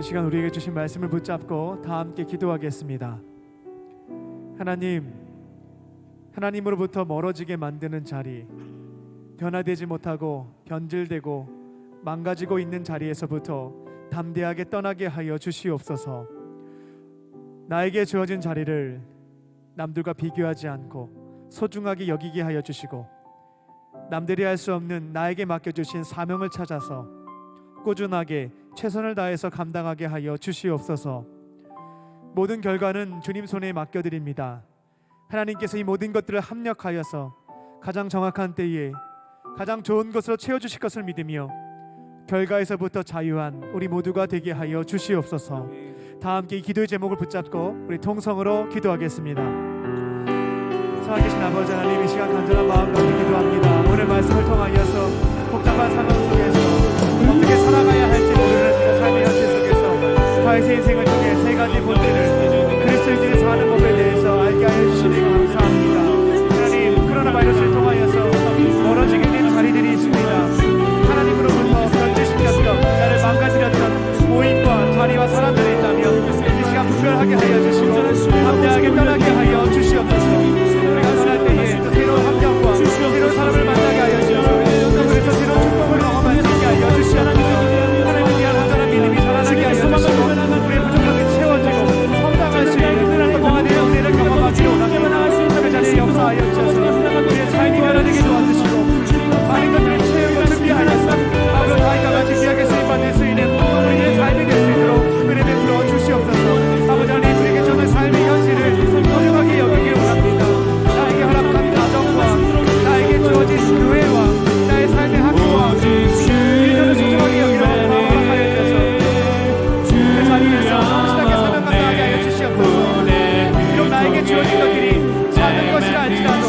시간 우리에게 주신 말씀을 붙잡고 다 함께 기도하겠습니다. 하나님, 하나님으로부터 멀어지게 만드는 자리, 변화되지 못하고 변질되고 망가지고 있는 자리에서부터 담대하게 떠나게 하여 주시옵소서. 나에게 주어진 자리를 남들과 비교하지 않고 소중하게 여기게 하여 주시고, 남들이 할 수 없는 나에게 맡겨주신 사명을 찾아서 꾸준하게 최선을 다해서 감당하게 하여 주시옵소서. 모든 결과는 주님 손에 맡겨드립니다. 하나님께서 이 모든 것들을 합력하여서 가장 정확한 때에 가장 좋은 것으로 채워주실 것을 믿으며 결과에서부터 자유한 우리 모두가 되게 하여 주시옵소서. 다 함께 이 기도의 제목을 붙잡고 우리 통성으로 기도하겠습니다. 살아계신 아버지 하나님, 이 시간 간절한 마음 가운데 기도합니다. 오늘 말씀을 통하여서 복잡한 상황 속에서 어떻게 살아가야 할지 모르는 삶의 현실 속에서 다윗의 인생을 통해 세 가지 본질을, 그리스도인들이 사는 법에 대해서 알게 하여 주시니 감사합니다. 하나님, 코로나 바이러스를 통하여서 멀어지게 된 자리들이 있습니다. 하나님으로부터 변질시켰던, 나를 망가뜨렸던 모임과 자리와 사람들이 있다면 이 시간 분별하게 하여 주시고 담대하게 떠나게 하여 주시옵소서. 우리가 떠날 때에 또 새로운 환경과 새로운 사람을 만나게 하여 주시옵소서. 그래서 새로운 축복을 경험할 수 있게 하여 주시옵소서. 하나님에 대한 온전한 믿음이 자라나게 하여 주시고 우리의 부족함이 채워지고 성장할 수 있는 동안의 은혜를 경험하기로 원합니다. 그 자리에 역사하여 주셔서 우리의 삶이 변화되게 도와주시고 많은 것들을 채우고 준비하여서 앞으로 다윗과 같이 귀하게 쓰임받을 수 있는 우리의 삶이 될 수 있도록 은혜 베풀어 주시옵소서. 아버지 하나님, 우리에게 주는 삶의 현실을 소중하게 여기길 원합니다. 나에게 허락한 가정과 나에게 주어진 교회와 나의 삶의 학교와 일들을 소중하게 여기도록 허락하여 주셔서 그 자리에서 성실하게 사명 감당하게 하여 주시옵소서. 비록 나에게 주어진 것들이 작은 것이라 할지라도,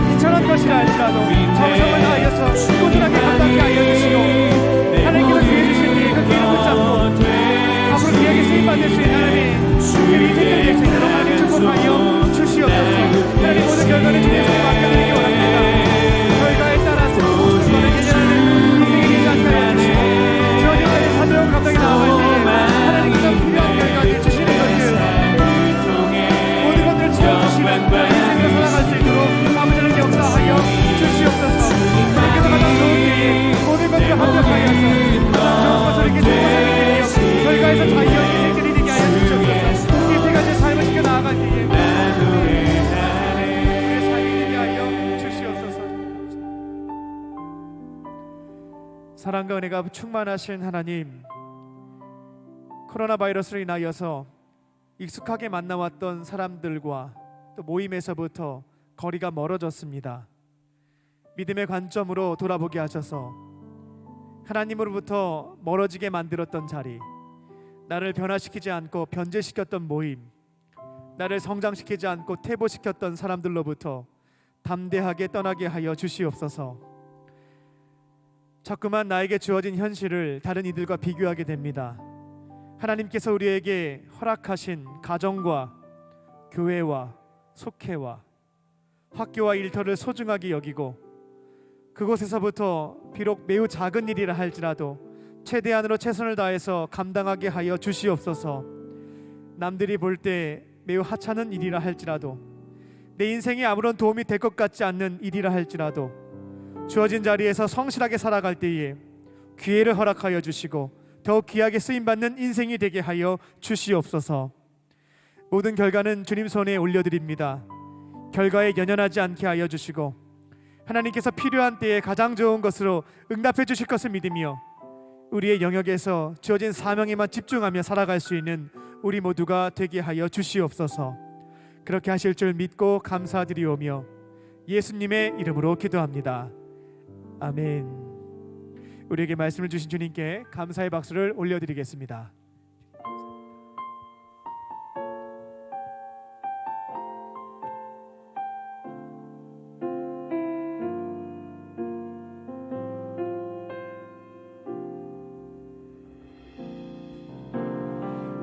비천한 것이라 할지라도 정성을 다하여서 꾸준하게 감당하게 하여 주시고, 하나님께서 기회 주신 그 기회를 붙잡고 앞으로 귀하게 쓰임받을 수 있는 하나님, 그 인생을 될 수 있도록 하나님 축복하여 주시옵소서. 하나님, 모든 결과는 주님의 손에 맡겨드리기 원합니다. 결과에 따라서 무엇을 거느리냐는 인생이 되지 않게 하여 주시고, 주어진 자리 사도용 감당이 나아갈 때에 하나님께서 필요한 결과를 주시는 것들, 모든 것들을 채워주시는 인생으로 살아갈 수 있도록 아버지를 역사하여 주시옵소서. 하나님께서 가장 좋은 때에 모든 것들을 합력하여서 가장 좋은 것을 이렇게 좋은 것을 믿으며 결과에서 자유한 인생들이 되게 하여 주시옵소서. 이 세 가지 삶을 지켜 나아갈 때에 우리의 삶이 되게 하여 주시옵소서. 사랑과 은혜가 충만하신 하나님, 코로나 바이러스로 인하여서 익숙하게 만나왔던 사람들과 또 모임에서부터 거리가 멀어졌습니다. 믿음의 관점으로 돌아보게 하셔서 하나님으로부터 멀어지게 만들었던 자리, 나를 변화시키지 않고 변질시켰던 모임, 나를 성장시키지 않고 퇴보시켰던 사람들로부터 담대하게 떠나게 하여 주시옵소서. 자꾸만 나에게 주어진 현실을 다른 이들과 비교하게 됩니다. 하나님께서 우리에게 허락하신 가정과 교회와 속회와 학교와 일터를 소중하게 여기고, 그곳에서부터 비록 매우 작은 일이라 할지라도 최대한으로 최선을 다해서 감당하게 하여 주시옵소서. 남들이 볼 때 매우 하찮은 일이라 할지라도, 내 인생에 아무런 도움이 될 것 같지 않는 일이라 할지라도 주어진 자리에서 성실하게 살아갈 때에 기회를 허락하여 주시고 더욱 귀하게 쓰임받는 인생이 되게 하여 주시옵소서. 모든 결과는 주님 손에 올려드립니다. 결과에 연연하지 않게 하여 주시고 하나님께서 필요한 때에 가장 좋은 것으로 응답해 주실 것을 믿으며 우리의 영역에서 주어진 사명에만 집중하며 살아갈 수 있는 우리 모두가 되게 하여 주시옵소서. 그렇게 하실 줄 믿고 감사드리오며 예수님의 이름으로 기도합니다. 아멘. 우리에게 말씀을 주신 주님께 감사의 박수를 올려드리겠습니다.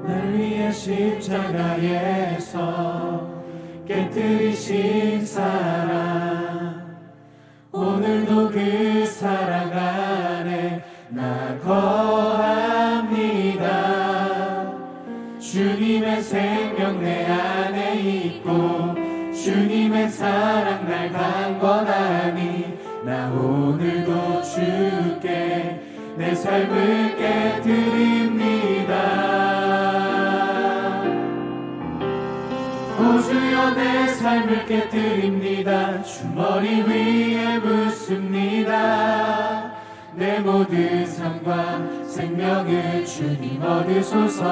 날 위해 십자가에서 깨뜨리신 사랑, 오늘도 그 사랑 안에 나 거합니다. 내 삶을 깨뜨립니다. 오 주여 내 삶을 깨뜨립니다. 주 머리 위에 붓습니다. 내 모든 삶과 생명을 주님 얻으소서.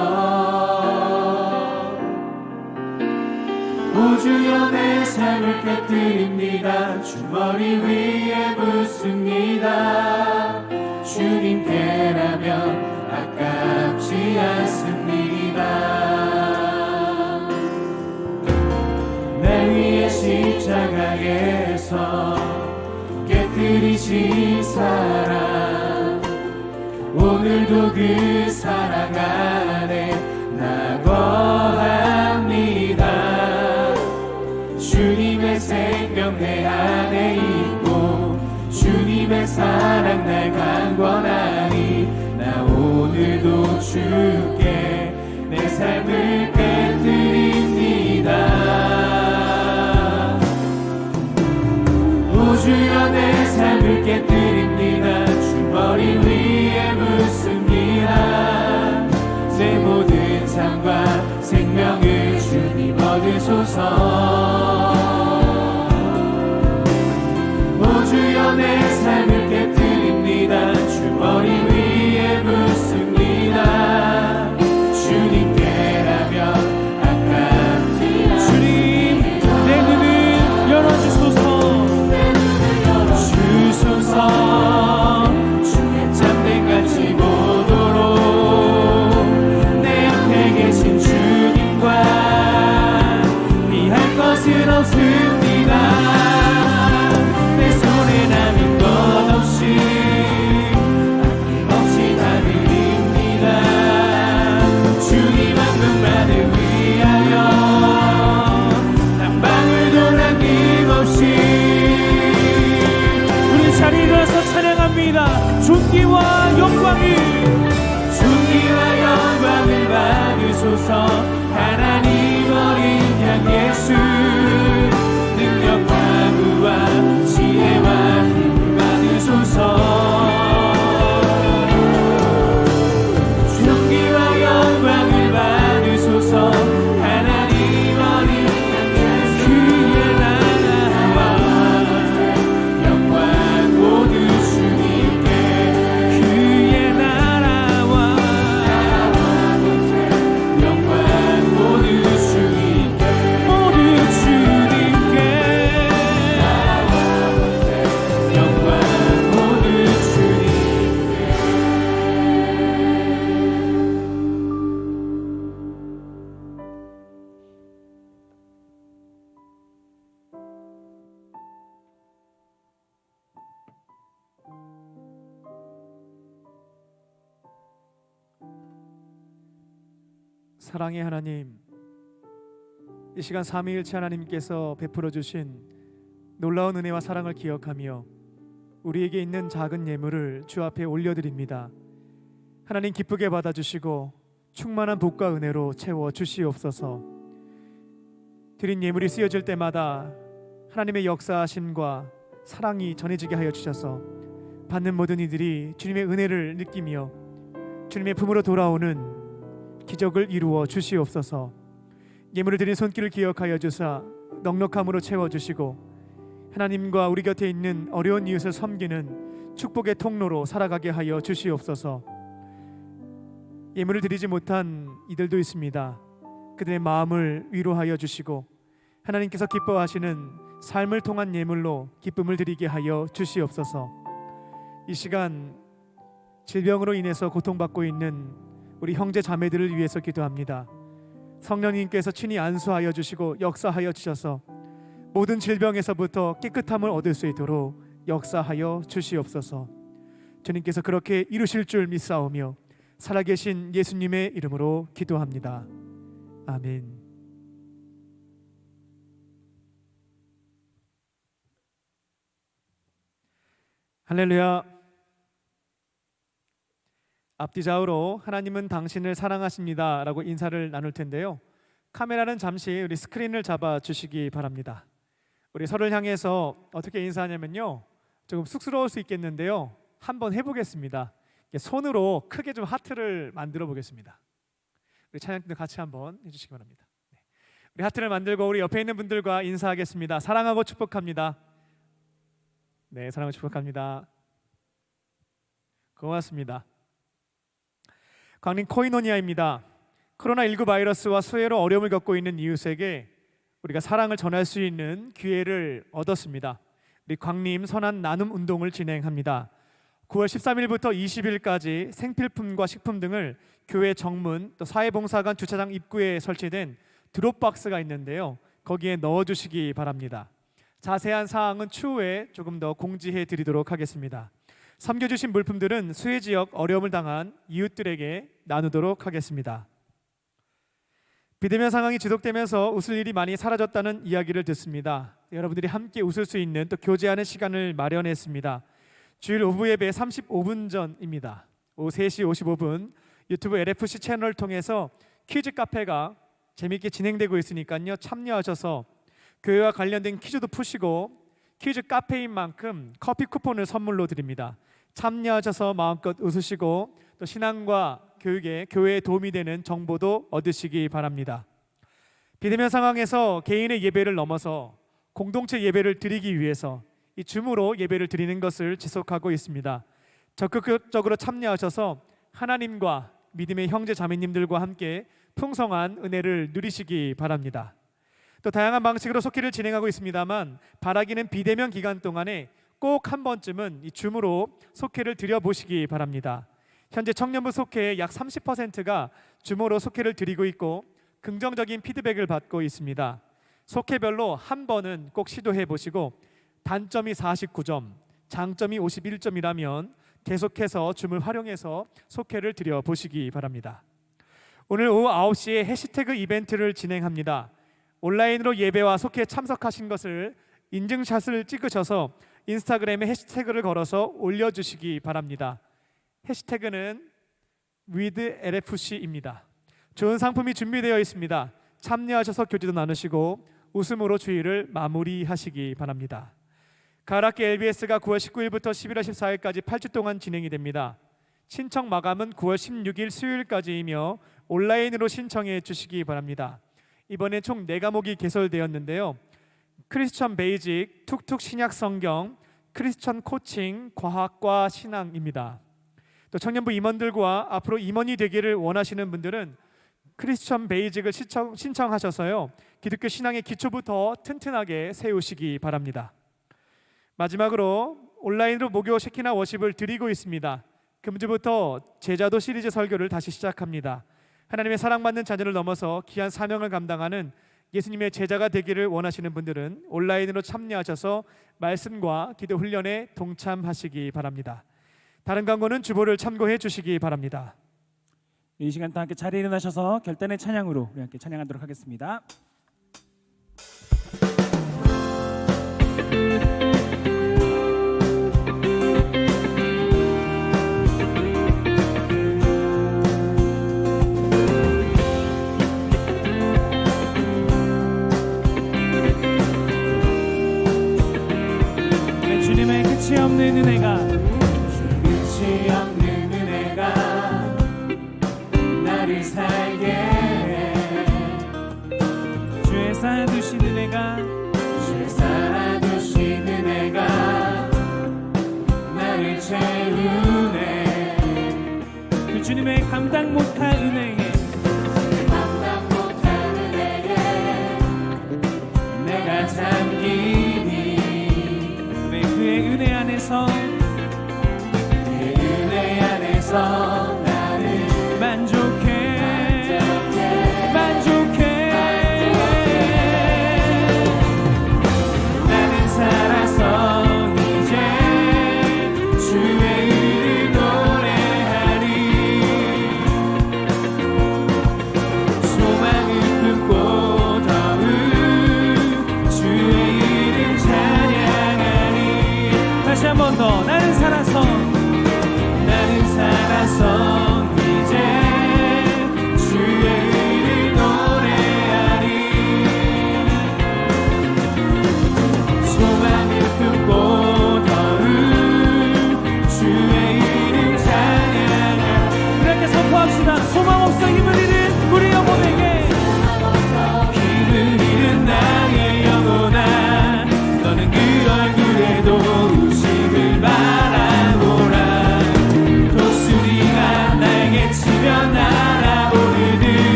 오 주여 내 삶을 깨뜨립니다. 주 머리 위에 붓습니다. 주님께라면 아깝지 않습니다. 날 위해 십자가에서 깨뜨리신 사랑, 오늘도 그 사랑 안에 나 거합니다. 주님의 생명 내 안에 있고 주님의 사랑 날 강권하니 나 오늘도 주께 내 삶을 깨뜨립니다. 오 주여 내 삶을 깨뜨립니다. 주 머리 위에 묻습니다. 제 모든 삶과 생명을 주님 얻으소서. 오 주여 내 삶을 깨뜨립니다. 주 머리 위에 묻습니다. 주님께라면 아깝지 않습니다. 주님 내 눈을 열어주소서. 주소서. 주의 참된같이 보도록 내 옆에 계신 주님과 비할 것은 없습니다. 내 손에 남은 것 없이 아낌없이 다 드립니다. 주님 한 분만을 위하여 한 방울도 남김없이. 우리 자리에 일어나서 찬양합니다. 존귀와 영광을 받으소서. 하나님 어린 양 예수 능력과 구와 지혜와 힘을 받으소서. 존귀와 영광을 받으소서. 하나님 어린 양 예수 그의 나라와 영광 모두 주님께. 그의 나라와 영광 모두 주님께. 모두 주님께. 영광 모두 주님께. 사랑의 하나님, 이 시간 삼위일체 하나님께서 베풀어 주신 놀라운 은혜와 사랑을 기억하며 우리에게 있는 작은 예물을 주 앞에 올려드립니다. 하나님 기쁘게 받아주시고 충만한 복과 은혜로 채워 주시옵소서. 드린 예물이 쓰여질 때마다 하나님의 역사하심과 사랑이 전해지게 하여 주셔서 받는 모든 이들이 주님의 은혜를 느끼며 주님의 품으로 돌아오는 기적을 이루어 주시옵소서. 예물을 드린 손길을 기억하여 주사 넉넉함으로 채워주시고 하나님과 우리 곁에 있는 어려운 이웃을 섬기는 축복의 통로로 살아가게 하여 주시옵소서. 예물을 드리지 못한 이들도 있습니다. 그들의 마음을 위로하여 주시고 하나님께서 기뻐하시는 삶을 통한 예물로 기쁨을 드리게 하여 주시옵소서. 이 시간 질병으로 인해서 고통받고 있는 우리 형제 자매들을 위해서 기도합니다. 성령님께서 친히 안수하여 주시고 역사하여 주셔서 모든 질병에서부터 깨끗함을 얻을 수 있도록 역사하여 주시옵소서. 주님께서 그렇게 이루실 줄 믿사오며 살아계신 예수님의 이름으로 기도합니다. 아멘. 할렐루야. 앞뒤 좌우로 하나님은 당신을 사랑하십니다 라고 인사를 나눌 텐데요, 카메라는 잠시 우리 스크린을 잡아 주시기 바랍니다. 우리 서로를 향해서 어떻게 인사하냐면요, 조금 쑥스러울 수 있겠는데요, 한번 해보겠습니다. 손으로 크게 좀 하트를 만들어 보겠습니다. 우리 찬양팀도 같이 한번 해주시기 바랍니다. 네. 우리 하트를 만들고 우리 옆에 있는 분들과 인사하겠습니다. 사랑하고 축복합니다. 네, 사랑하고 축복합니다. 고맙습니다. 광림 코이노니아입니다. 코로나19 바이러스와 수해로 어려움을 겪고 있는 이웃에게 우리가 사랑을 전할 수 있는 기회를 얻었습니다. 우리 광림 선한 나눔 운동을 진행합니다. 9월 13일부터 20일까지 생필품과 식품 등을 교회 정문 또 사회봉사관 주차장 입구에 설치된 드롭박스가 있는데요. 거기에 넣어주시기 바랍니다. 자세한 사항은 추후에 조금 더 공지해 드리도록 하겠습니다. 섬겨주신 물품들은 수해 지역 어려움을 당한 이웃들에게 나누도록 하겠습니다. 비대면 상황이 지속되면서 웃을 일이 많이 사라졌다는 이야기를 듣습니다. 여러분들이 함께 웃을 수 있는 또 교제하는 시간을 마련했습니다. 주일 오후 예배 35분 전입니다. 오후 3시 55분 유튜브 LFC 채널을 통해서 퀴즈 카페가 재미있게 진행되고 있으니까요. 참여하셔서 교회와 관련된 퀴즈도 푸시고 퀴즈 카페인 만큼 커피 쿠폰을 선물로 드립니다. 참여하셔서 마음껏 웃으시고 또 신앙과 교육에 교회에 도움이 되는 정보도 얻으시기 바랍니다. 비대면 상황에서 개인의 예배를 넘어서 공동체 예배를 드리기 위해서 이 줌으로 예배를 드리는 것을 지속하고 있습니다. 적극적으로 참여하셔서 하나님과 믿음의 형제 자매님들과 함께 풍성한 은혜를 누리시기 바랍니다. 또 다양한 방식으로 속회를 진행하고 있습니다만 바라기는 비대면 기간 동안에 꼭 한 번쯤은 이 줌으로 속회를 드려보시기 바랍니다. 현재 청년부 속회의 약 30%가 줌으로 속회를 드리고 있고 긍정적인 피드백을 받고 있습니다. 속회별로 한 번은 꼭 시도해 보시고 단점이 49점, 장점이 51점이라면 계속해서 줌을 활용해서 속회를 드려보시기 바랍니다. 오늘 오후 9시에 해시태그 이벤트를 진행합니다. 온라인으로 예배와 속회에 참석하신 것을 인증샷을 찍으셔서 인스타그램에 해시태그를 걸어서 올려주시기 바랍니다. 해시태그는 WithLFC입니다. 좋은 상품이 준비되어 있습니다. 참여하셔서 교제도 나누시고 웃음으로 주일을 마무리하시기 바랍니다. 가을학기 LBS가 9월 19일부터 11월 14일까지 8주 동안 진행이 됩니다. 신청 마감은 9월 16일 수요일까지이며 온라인으로 신청해 주시기 바랍니다. 이번에 총 4과목이 개설되었는데요. 크리스천 베이직, 툭툭 신약 성경, 크리스천 코칭, 과학과 신앙입니다. 또 청년부 임원들과 앞으로 임원이 되기를 원하시는 분들은 크리스천 베이직을 신청하셔서요. 기독교 신앙의 기초부터 튼튼하게 세우시기 바랍니다. 마지막으로 온라인으로 목요 쉐키나 워십을 드리고 있습니다. 금주부터 제자도 시리즈 설교를 다시 시작합니다. 하나님의 사랑받는 자녀를 넘어서 귀한 사명을 감당하는 예수님의 제자가 되기를 원하시는 분들은 온라인으로 참여하셔서 말씀과 기도 훈련에 동참하시기 바랍니다. 다른 광고는 주보를 참고해 주시기 바랍니다. 이 시간 또 함께 자리에 일어나셔서 결단의 찬양으로 우리 함께 찬양하도록 하겠습니다. 주님의 끝이 없는 은혜가 끝이 없는 은혜가 나를 살게 해. 주의 쌓아두신 은혜가 주의 쌓아두신 은혜가 나를 채우네. 그 주님의 감당 못할 은혜에 감당 못할 은혜에 내가 잠기니 그의 은혜 안에서 그의 은혜 안에서 나는 만족해 나는 살아서 이제 주의 이름 노래하리. 소망을 품고 더욱 주의 이름 찬양하리. 다시 한 번 더 나는 살아서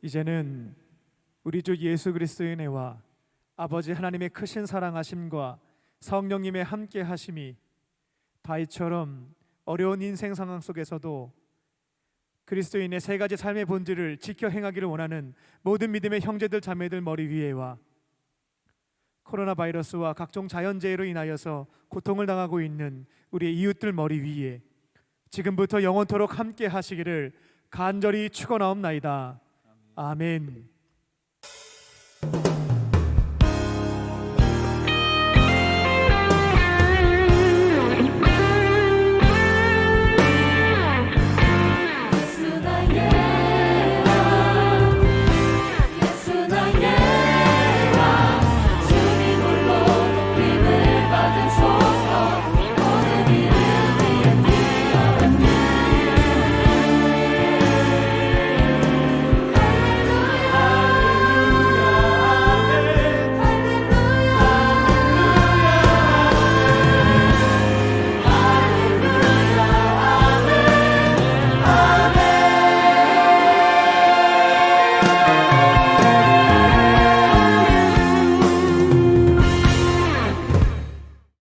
이제는 우리 주 예수 그리스도의 은혜와 아버지 하나님의 크신 사랑하심과 성령님의 함께 하심이 다윗처럼 어려운 인생 상황 속에서도 그리스도인의 세 가지 삶의 본질을 지켜 행하기를 원하는 모든 믿음의 형제들 자매들 머리 위에와 코로나 바이러스와 각종 자연재해로 인하여서 고통을 당하고 있는 우리의 이웃들 머리 위에 지금부터 영원토록 함께 하시기를 간절히 축원하옵나이다. 아멘.